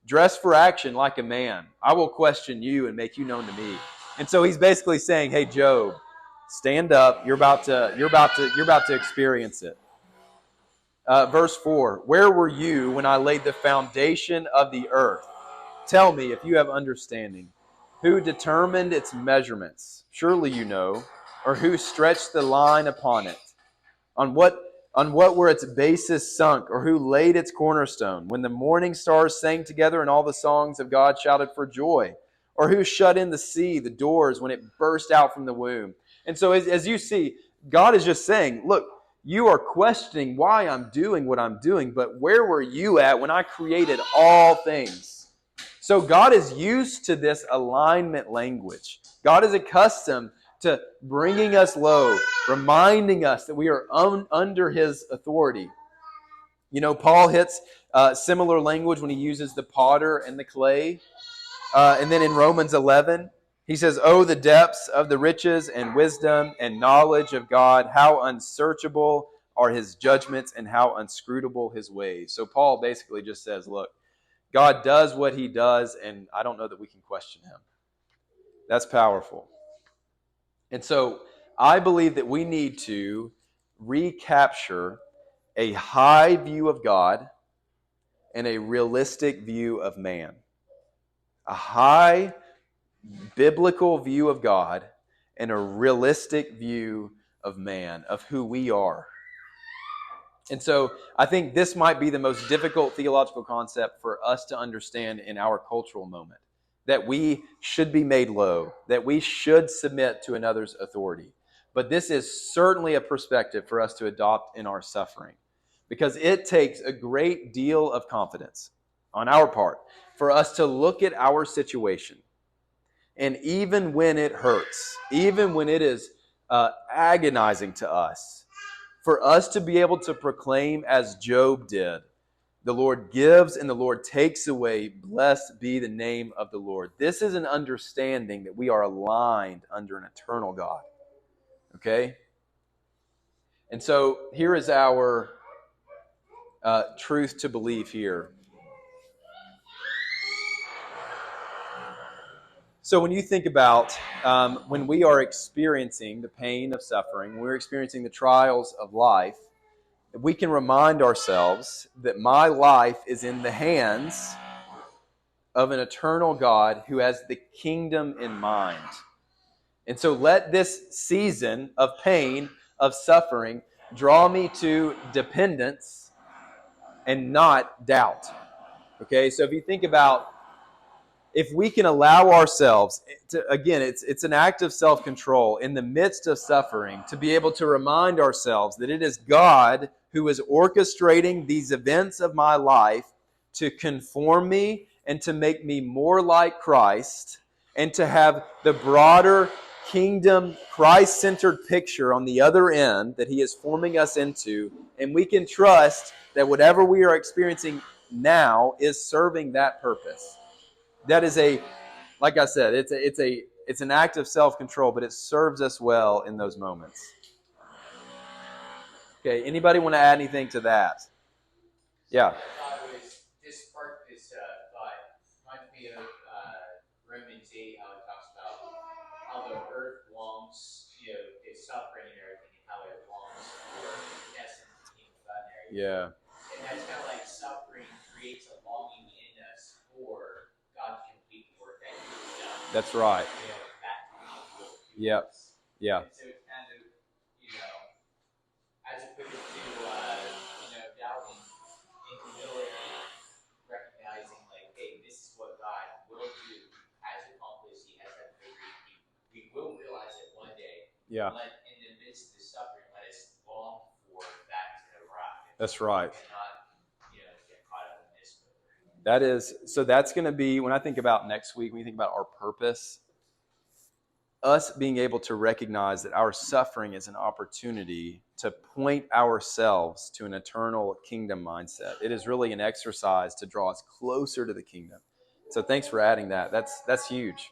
Dress for action like a man. I will question you and make you known to me. And so he's basically saying, hey, Job, stand up. You're about to experience it. Verse 4, where were you when I laid the foundation of the earth? Tell me if you have understanding. Who determined its measurements? Surely you know. Or who stretched the line upon it? On what were its bases sunk? Or who laid its cornerstone? When the morning stars sang together and all the songs of God shouted for joy? Or who shut in the sea, the doors, when it burst out from the womb? And so as you see, God is just saying, look, you are questioning why I'm doing what I'm doing, but where were you at when I created all things? So God is used to this alignment language. God is accustomed to bringing us low, reminding us that we are under his authority. Paul hits similar language when he uses the potter and the clay. And then in Romans 11, he says, oh, the depths of the riches and wisdom and knowledge of God, how unsearchable are his judgments and how inscrutable his ways. So Paul basically just says, look, God does what he does, and I don't know that we can question him. That's powerful. And so I believe that we need to recapture a high view of God and a realistic view of man. A high biblical view of God and a realistic view of man, of who we are. And so I think this might be the most difficult theological concept for us to understand in our cultural moment, that we should be made low, that we should submit to another's authority. But this is certainly a perspective for us to adopt in our suffering, because it takes a great deal of confidence on our part for us to look at our situation. And even when it hurts, even when it is agonizing to us, for us to be able to proclaim as Job did, the Lord gives and the Lord takes away. Blessed be the name of the Lord. This is an understanding that we are aligned under an eternal God. Okay? And so here is our truth to believe here. So when you think about when we are experiencing the pain of suffering, when we're experiencing the trials of life, we can remind ourselves that my life is in the hands of an eternal God who has the kingdom in mind. And so let this season of pain, of suffering, draw me to dependence and not doubt. Okay, so if you think about, if we can allow ourselves to, again, it's an act of self-control in the midst of suffering, to be able to remind ourselves that it is God who is orchestrating these events of my life to conform me and to make me more like Christ, and to have the broader kingdom, Christ-centered picture on the other end that he is forming us into. And we can trust that whatever we are experiencing now is serving that purpose. That is like I said, it's an act of self-control, but it serves us well in those moments. Okay, anybody want to add anything to that? Yeah. I was this part, this thought reminds me of Romans 8, how it talks about how the earth longs, is suffering and everything, and how it longs for death and the kingdom of God and everything. Yeah. And that's kind of like suffering creates a longing in us for God's complete work that He's done. That's right. That will do Yep. us. Yeah. And so it's kind of, as opposed to, doubting in humility, recognizing like, hey, this is what God will do, has accomplished, He has done victory. We will realize it one day. Yeah. Let in the midst of the suffering, let us long for that to arrive. That's right. And not, get caught up in this. That's going to be, when I think about next week, when you think about our purpose, us being able to recognize that our suffering is an opportunity to point ourselves to an eternal kingdom mindset. It is really an exercise to draw us closer to the kingdom. So thanks for adding that. That's huge.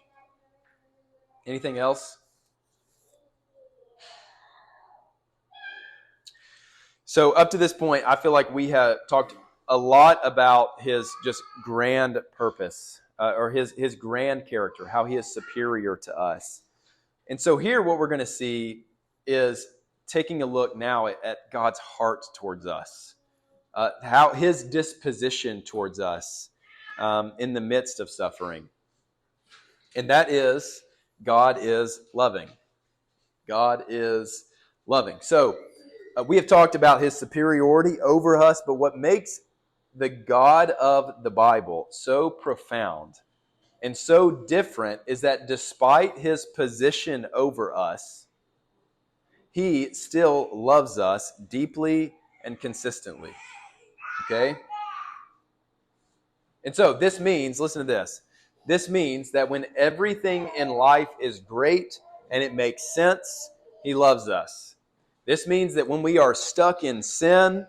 Anything else? So up to this point, I feel like we have talked a lot about his just grand purpose, or his grand character, how he is superior to us. And so here what we're going to see is taking a look now at God's heart towards us, how his disposition towards us in the midst of suffering. And that is, God is loving. God is loving. So we have talked about his superiority over us, but what makes the God of the Bible so profound and so different is that despite his position over us, he still loves us deeply and consistently. Okay? And so this means, listen to this, this means that when everything in life is great and it makes sense, he loves us. This means that when we are stuck in sin,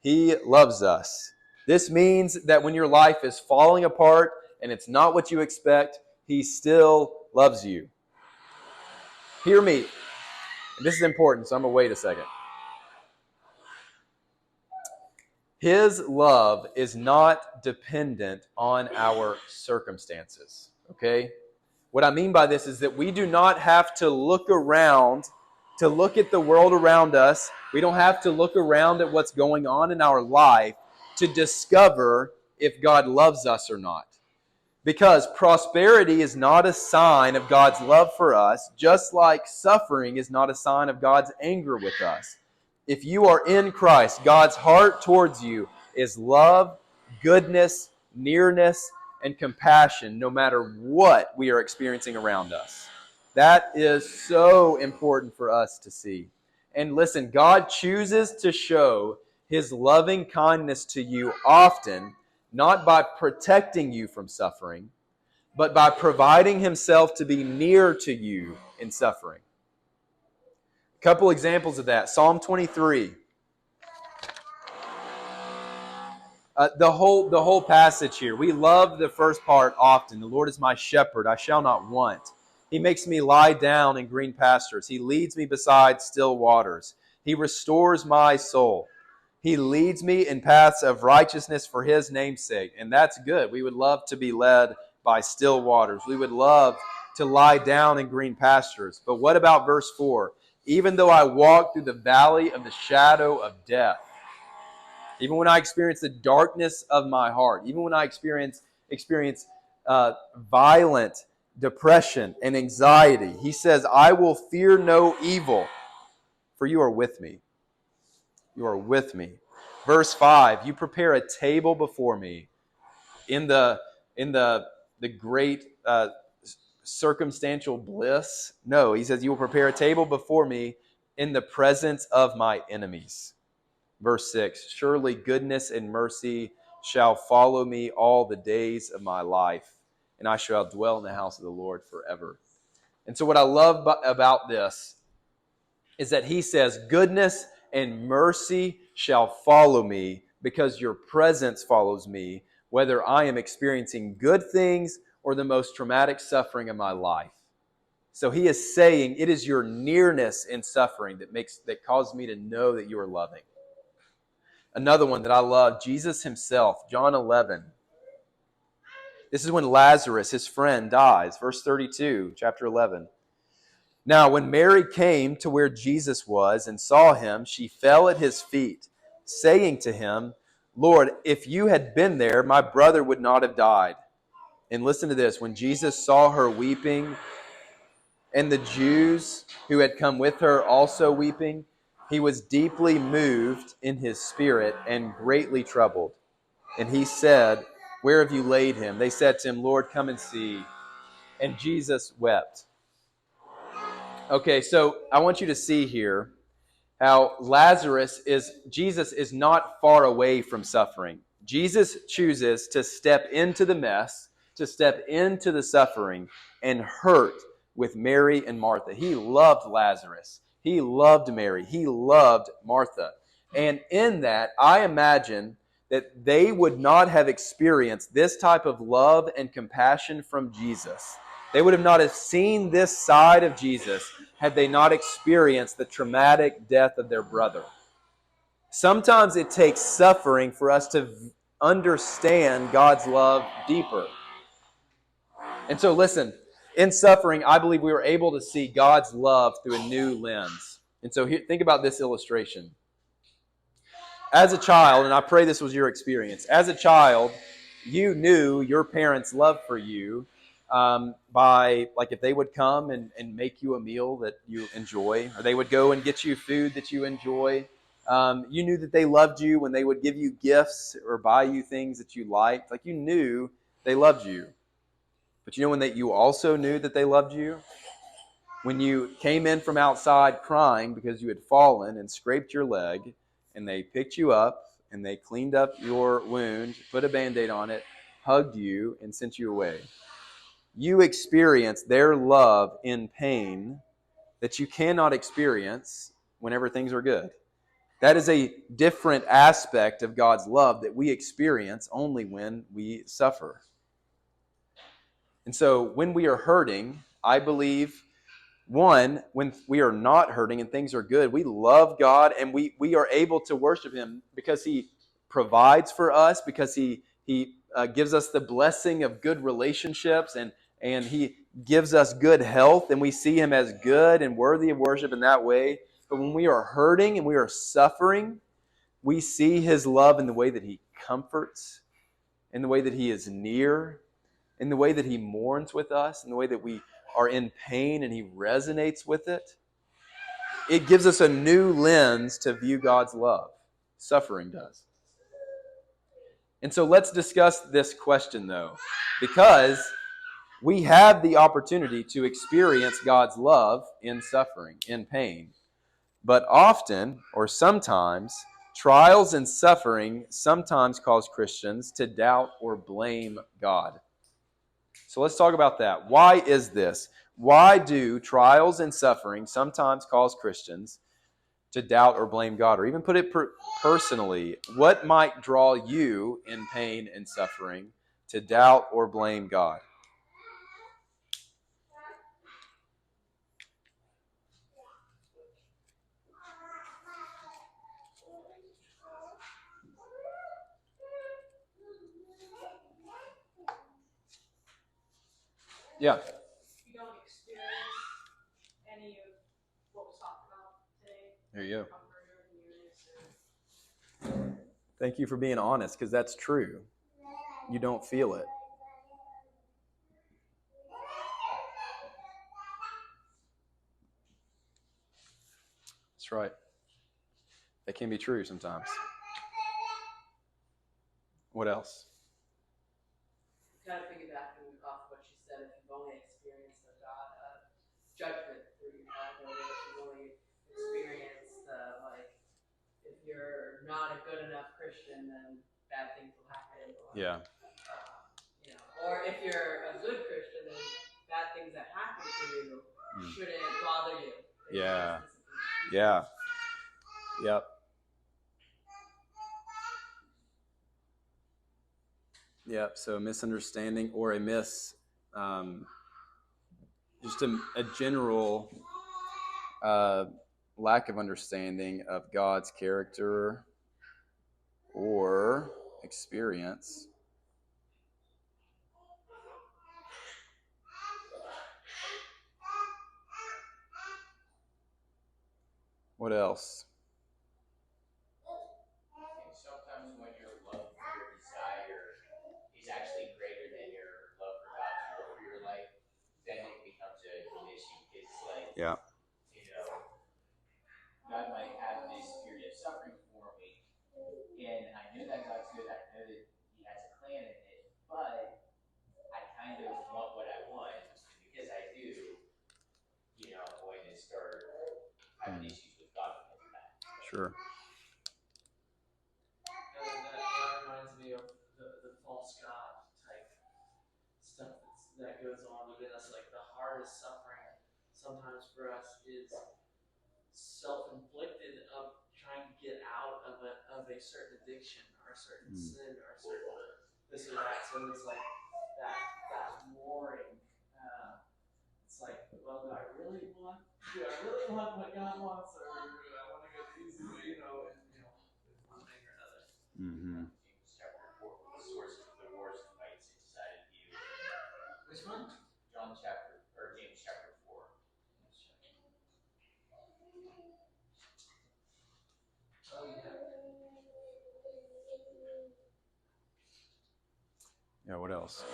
he loves us. This means that when your life is falling apart and it's not what you expect, he still loves you. Hear me. This is important, so I'm going to wait a second. His love is not dependent on our circumstances. Okay? What I mean by this is that we do not have to look around to look at the world around us. We don't have to look around at what's going on in our life to discover if God loves us or not. Because prosperity is not a sign of God's love for us, just like suffering is not a sign of God's anger with us. If you are in Christ, God's heart towards you is love, goodness, nearness, and compassion, no matter what we are experiencing around us. That is so important for us to see. And listen, God chooses to show his loving kindness to you often, not by protecting you from suffering, but by providing himself to be near to you in suffering. A couple examples of that. Psalm 23. The whole passage here. We love the first part often. The Lord is my shepherd, I shall not want. He makes me lie down in green pastures. He leads me beside still waters. He restores my soul. He leads me in paths of righteousness for his name's sake. And that's good. We would love to be led by still waters. We would love to lie down in green pastures. But what about verse 4? Even though I walk through the valley of the shadow of death, even when I experience the darkness of my heart, even when I experience violent depression and anxiety, he says, I will fear no evil, for you are with me. You are with me. Verse 5, you prepare a table before me in the great circumstantial bliss. No, he says, you will prepare a table before me in the presence of my enemies. Verse 6, surely goodness and mercy shall follow me all the days of my life, and I shall dwell in the house of the Lord forever. And so what I love about this is that he says, goodness and mercy shall follow me because your presence follows me, whether I am experiencing good things or the most traumatic suffering of my life. So he is saying, it is your nearness in suffering that causes me to know that you are loving. Another one that I love, Jesus himself, John 11. This is when Lazarus, his friend, dies. Verse 32, chapter 11. Now, when Mary came to where Jesus was and saw him, she fell at his feet, saying to him, Lord, if you had been there, my brother would not have died. And listen to this. When Jesus saw her weeping, and the Jews who had come with her also weeping, he was deeply moved in his spirit and greatly troubled. And he said, Where have you laid him? They said to him, Lord, come and see. And Jesus wept. Okay, so I want you to see here how Jesus is not far away from suffering. Jesus chooses to step into the mess, to step into the suffering and hurt with Mary and Martha. He loved Lazarus. He loved Mary. He loved Martha. And in that, I imagine that they would not have experienced this type of love and compassion from Jesus. They would have not have seen this side of Jesus had they not experienced the traumatic death of their brother. Sometimes it takes suffering for us to understand God's love deeper. And so listen, in suffering, I believe we were able to see God's love through a new lens. And so here, think about this illustration. As a child, and I pray this was your experience, as a child, you knew your parents' love for you by, like, if they would come and make you a meal that you enjoy, or they would go and get you food that you enjoy. You knew that they loved you when they would give you gifts or buy you things that you liked. Like, you knew they loved you. But you know when you also knew that they loved you? When you came in from outside crying because you had fallen and scraped your leg, and they picked you up and they cleaned up your wound, put a Band-Aid on it, hugged you, and sent you away. You experienced their love in pain that you cannot experience whenever things are good. That is a different aspect of God's love that we experience only when we suffer. And so when we are hurting, I believe, one, when we are not hurting and things are good, we love God and we are able to worship Him because He provides for us, because He gives us the blessing of good relationships, and He gives us good health, and we see Him as good and worthy of worship in that way. But when we are hurting and we are suffering, we see His love in the way that He comforts, in the way that He is near, in the way that He mourns with us, in the way that we are in pain and He resonates with it. It gives us a new lens to view God's love. Suffering does. And so let's discuss this question, though, because we have the opportunity to experience God's love in suffering, in pain. But often, or sometimes, trials and suffering sometimes cause Christians to doubt or blame God. So let's talk about that. Why is this? Why do trials and suffering sometimes cause Christians to doubt or blame God? Or even put it personally, what might draw you in pain and suffering to doubt or blame God? Yeah. You don't experience any of what was talked about today. There you go. Comfort or nearness or Thank you for being honest, because that's true. You don't feel it. That's right. That can be true sometimes. What else? Kind of piggybacking off what you said, if you've only experienced a God of judgment through your God, or if you've only experienced if you're not a good enough Christian, then bad things will happen. Or, Yeah. Or if you're a good Christian, then bad things that happen to you shouldn't bother you. Yeah. Yeah. Yep. Yep. So a misunderstanding or a just a general lack of understanding of God's character or experience. What else? And sometimes when your love for your desire is actually greater than your love for God's will for your life, then it becomes an issue. It's like, Yeah. you know, God might have this period of suffering for me, and I know that God's good. I know that He has a plan in it, but I kind of want what I want, and because I do, I'm going to start having issues with God because of that. Sure. And that reminds me of the false god type stuff that goes on within us. Like the hardest suffering sometimes for us is self-inflicted of trying to get out of a certain addiction or a certain sin or a certain this or that. So it's like that warring. It's like, well, do I really want what God wants, or do I want to go the easy way? One thing or another. Mm-hmm. James chapter 4, the source of the wars and fights inside of you. Which one? James chapter 4. Oh yeah. Yeah, what else? I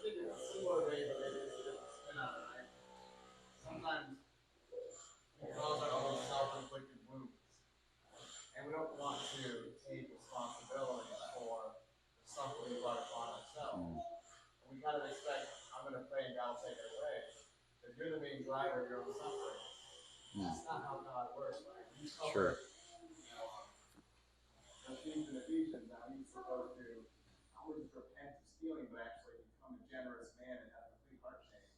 think it's a similar way that it is with spin out, right? Sometimes we cause our own self-inflicted wounds, and we don't want to take responsibility for the suffering we brought upon ourselves. And we kind of expect, I'm going to pray and God will take it away. But you're the main driver of your own suffering. That's not how God works, right? You Sure. Ephesians, now he's supposed to not only just repent of stealing, but actually become a generous man and have a complete heart change.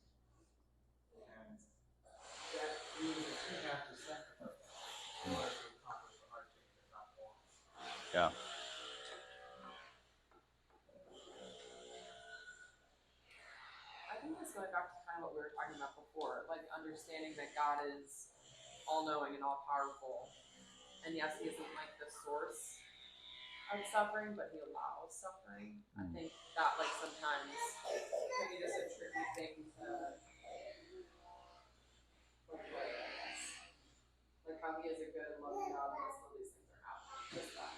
And that means that you have to sacrifice in order to accomplish the heart change that God wants. Yeah. I think this goes back to kind of what we were talking about before, like understanding that God is all-knowing and all-powerful. And yes, He isn't like the source of suffering, but He allows suffering. I think that like sometimes maybe just a tricky thing to portray, I guess. Like how He is a good and loving God, and still these things are happening. Just that.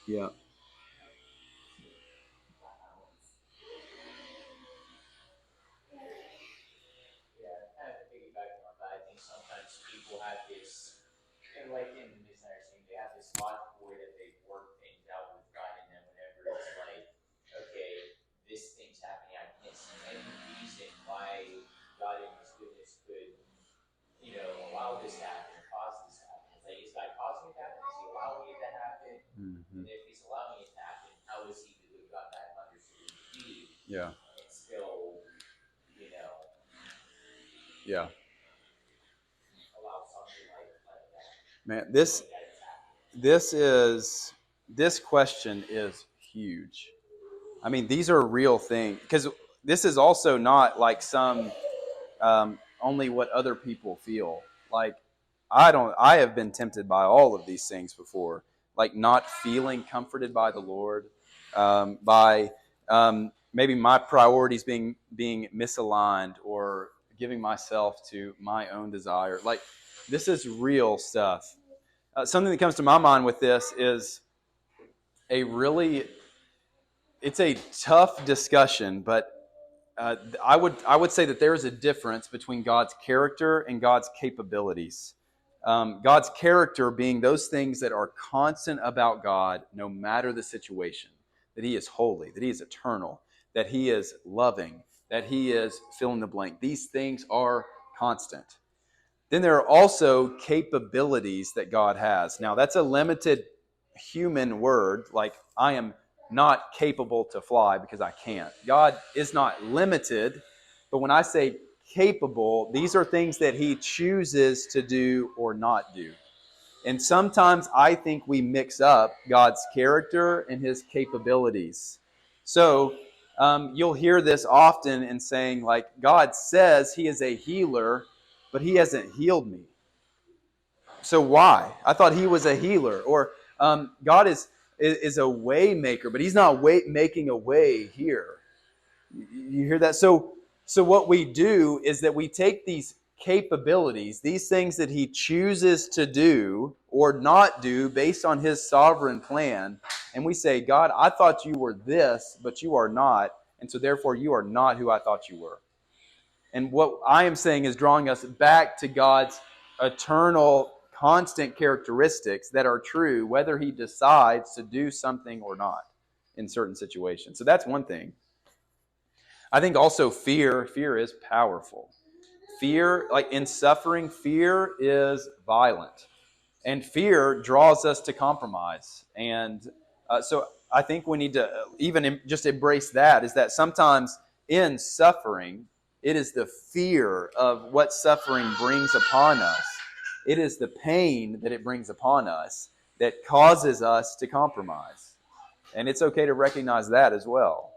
Yeah. Yeah, kind of piggybacking on that, I think sometimes people have this, and like in the misunderstanding, they have this logical way that they work things out with God, and then whenever it's like, okay, this thing's happening, I can't see any reason why God in His goodness could, allow this to happen or cause this to happen. It's like, is God causing it to happen? Is He allowing it to happen? Mm-hmm. And if He's allowing it to happen, how is He the good God that understood it to be? Yeah. And still, Yeah. allow something like that. Man, this question is huge. I mean, these are real things, because this is also not like some only what other people feel. Like I have been tempted by all of these things before, like not feeling comforted by the Lord, by maybe my priorities being misaligned, or giving myself to my own desire. Like, this is real stuff. Something that comes to my mind with this is it's a tough discussion, but I would say that there is a difference between God's character and God's capabilities. God's character being those things that are constant about God, no matter the situation. That He is holy, that He is eternal, that He is loving, that He is fill in the blank. These things are constant. Then there are also capabilities that God has. Now, that's a limited human word, like I am not capable to fly because I can't. God is not limited, but when I say capable, these are things that He chooses to do or not do. And sometimes I think we mix up God's character and His capabilities. So you'll hear this often in saying, like, God says he is a healer, but he hasn't healed me. So why? I thought he was a healer. Or God is a way maker, but he's not making a way here. You hear that? So what we do is that we take these capabilities, these things that he chooses to do or not do based on his sovereign plan, and we say, God, I thought you were this, but you are not, and so therefore you are not who I thought you were. And what I am saying is drawing us back to God's eternal, constant characteristics that are true, whether he decides to do something or not in certain situations. So that's one thing. I think also fear is powerful. Fear, like in suffering, fear is violent. And fear draws us to compromise. And so I think we need to even just embrace that, is that sometimes in suffering, it is the fear of what suffering brings upon us. It is the pain that it brings upon us that causes us to compromise. And it's okay to recognize that as well.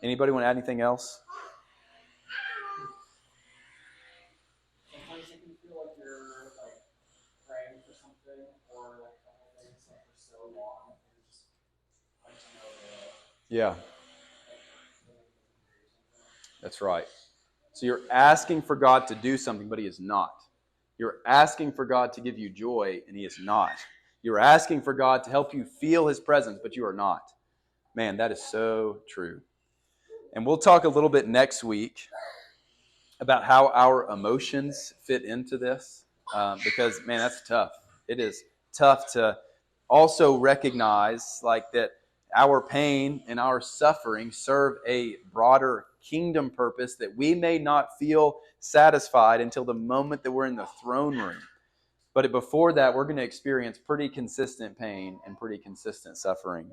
Anybody want to add anything else? Sometimes you can feel like you're like praying for something or like a couple things like for so long and you're just punching over it. Yeah, that's right. So you're asking for God to do something, but he is not. You're asking for God to give you joy, and he is not. You're asking for God to help you feel his presence, but you are not. Man, that is so true. And we'll talk a little bit next week about how our emotions fit into this, because, man, that's tough. It is tough to also recognize like that our pain and our suffering serve a broader kingdom purpose that we may not feel satisfied until the moment that we're in the throne room. But before that, we're going to experience pretty consistent pain and pretty consistent suffering.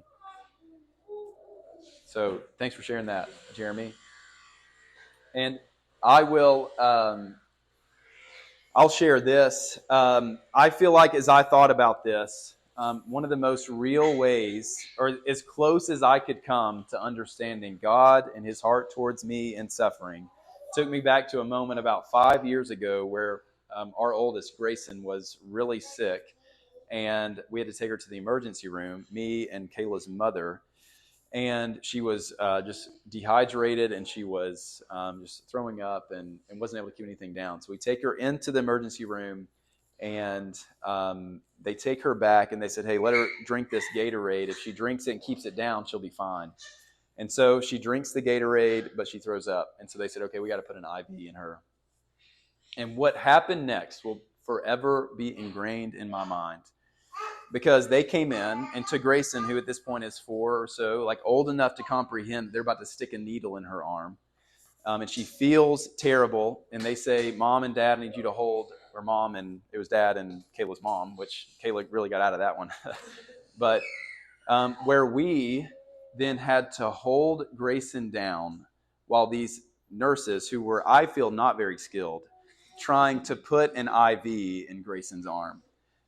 So thanks for sharing that, Jeremy. And I will, I'll share this. I feel like as I thought about this, one of the most real ways, or as close as I could come to understanding God and his heart towards me in suffering, took me back to a moment about 5 years ago where our oldest, Grayson, was really sick. And we had to take her to the emergency room, me and Kayla's mother. And she was just dehydrated, and she was just throwing up and wasn't able to keep anything down. So we take her into the emergency room, and they take her back, and they said, hey, let her drink this Gatorade. If she drinks it and keeps it down, she'll be fine. And so she drinks the Gatorade, but she throws up. And so they said, okay, we got to put an IV in her. And what happened next will forever be ingrained in my mind. Because they came in, and to Grayson, who at this point is 4 or so, like old enough to comprehend, they're about to stick a needle in her arm. And she feels terrible. And they say, Mom and Dad, I need you to hold, or Mom, and it was Dad and Kayla's mom, which Kayla really got out of that one. But where we then had to hold Grayson down while these nurses, who were, I feel, not very skilled, trying to put an IV in Grayson's arm.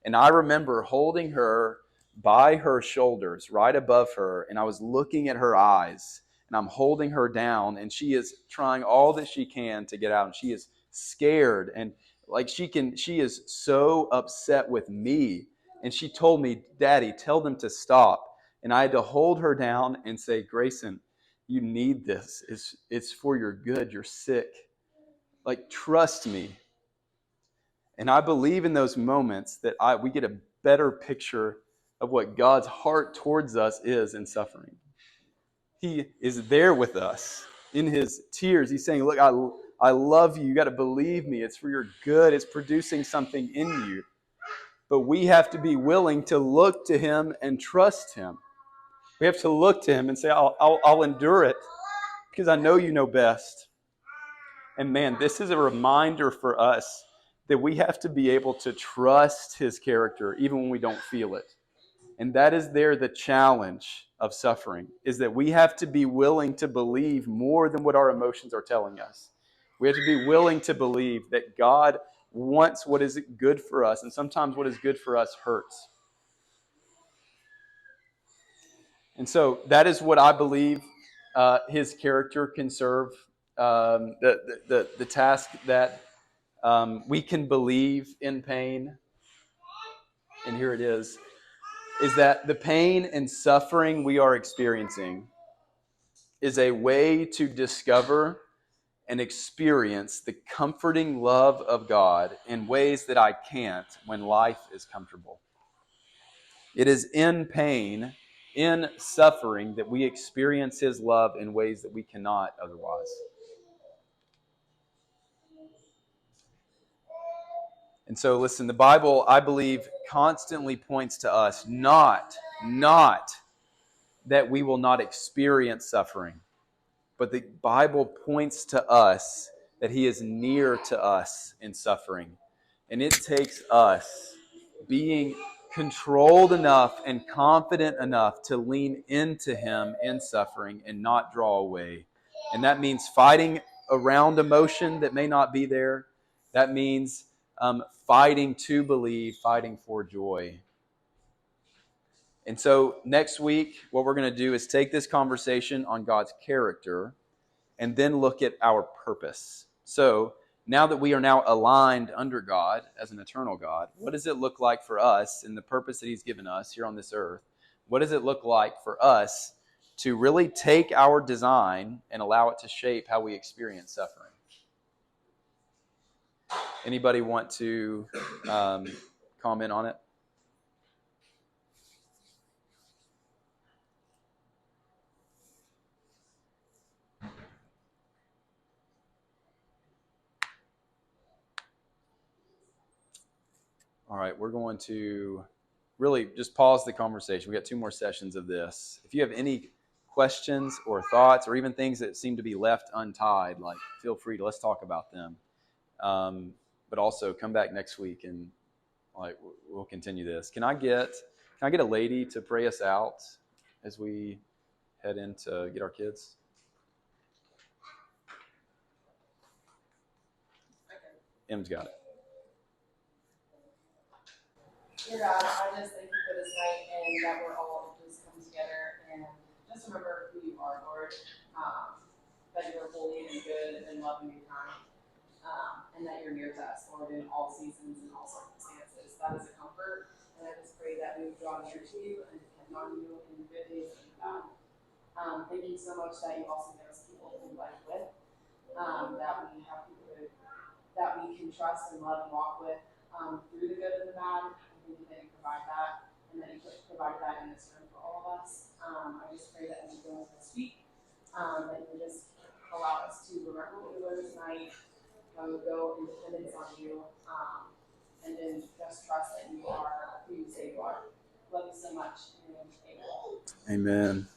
And I remember holding her by her shoulders, right above her, and I was looking at her eyes, and I'm holding her down, and she is trying all that she can to get out, and she is scared, and like she is so upset with me. And she told me, Daddy, tell them to stop. And I had to hold her down and say, Grayson, you need this. It's for your good. You're sick. Like, trust me. And I believe in those moments that we get a better picture of what God's heart towards us is in suffering. He is there with us in his tears. He's saying, look, I love you. You got to believe me. It's for your good. It's producing something in you. But we have to be willing to look to him and trust him. We have to look to him and say, I'll endure it because I know you know best. And man, this is a reminder for us that we have to be able to trust his character even when we don't feel it. And that is the challenge of suffering, is that we have to be willing to believe more than what our emotions are telling us. We have to be willing to believe that God wants what is good for us, and sometimes what is good for us hurts. And so that is what I believe his character can serve. The task that we can believe in pain, and here it is that the pain and suffering we are experiencing is a way to discover and experience the comforting love of God in ways that I can't when life is comfortable. It is in pain, in suffering, that we experience His love in ways that we cannot otherwise. And so, listen, the Bible, I believe, constantly points to us not that we will not experience suffering, but the Bible points to us that He is near to us in suffering. And it takes us being controlled enough and confident enough to lean into Him in suffering and not draw away. And that means fighting around emotion that may not be there. That means fighting to believe, fighting for joy. And so next week, what we're going to do is take this conversation on God's character and then look at our purpose. So now that we are now aligned under God as an eternal God, what does it look like for us in the purpose that He's given us here on this earth? What does it look like for us to really take our design and allow it to shape how we experience suffering? Anybody want to comment on it? All right, we're going to really just pause the conversation. We got 2 more sessions of this. If you have any questions or thoughts or even things that seem to be left untied, like feel free to let's talk about them. But also come back next week and like we'll continue this. Can I get a lady to pray us out as we head in to get our kids? M's got it. Dear God, I just thank you for this night and that we're all just come together and just remember who you are, Lord. That you're holy and good and loving and kind. And that you're near to us, Lord, in all seasons and all circumstances. That is a comfort. And I just pray that we would draw near to you and depend on you in good days and bad. Thank you so much that you also give us people to do life with. That we have people that we can trust and love and walk with through the good and the bad. That you provide that, and that you provide that in this room for all of us. I just pray that as we go into this week, that you just allow us to remember what we learned tonight, go in dependence on you, and then just trust that you are who you say you are. Love you so much. Amen. Amen.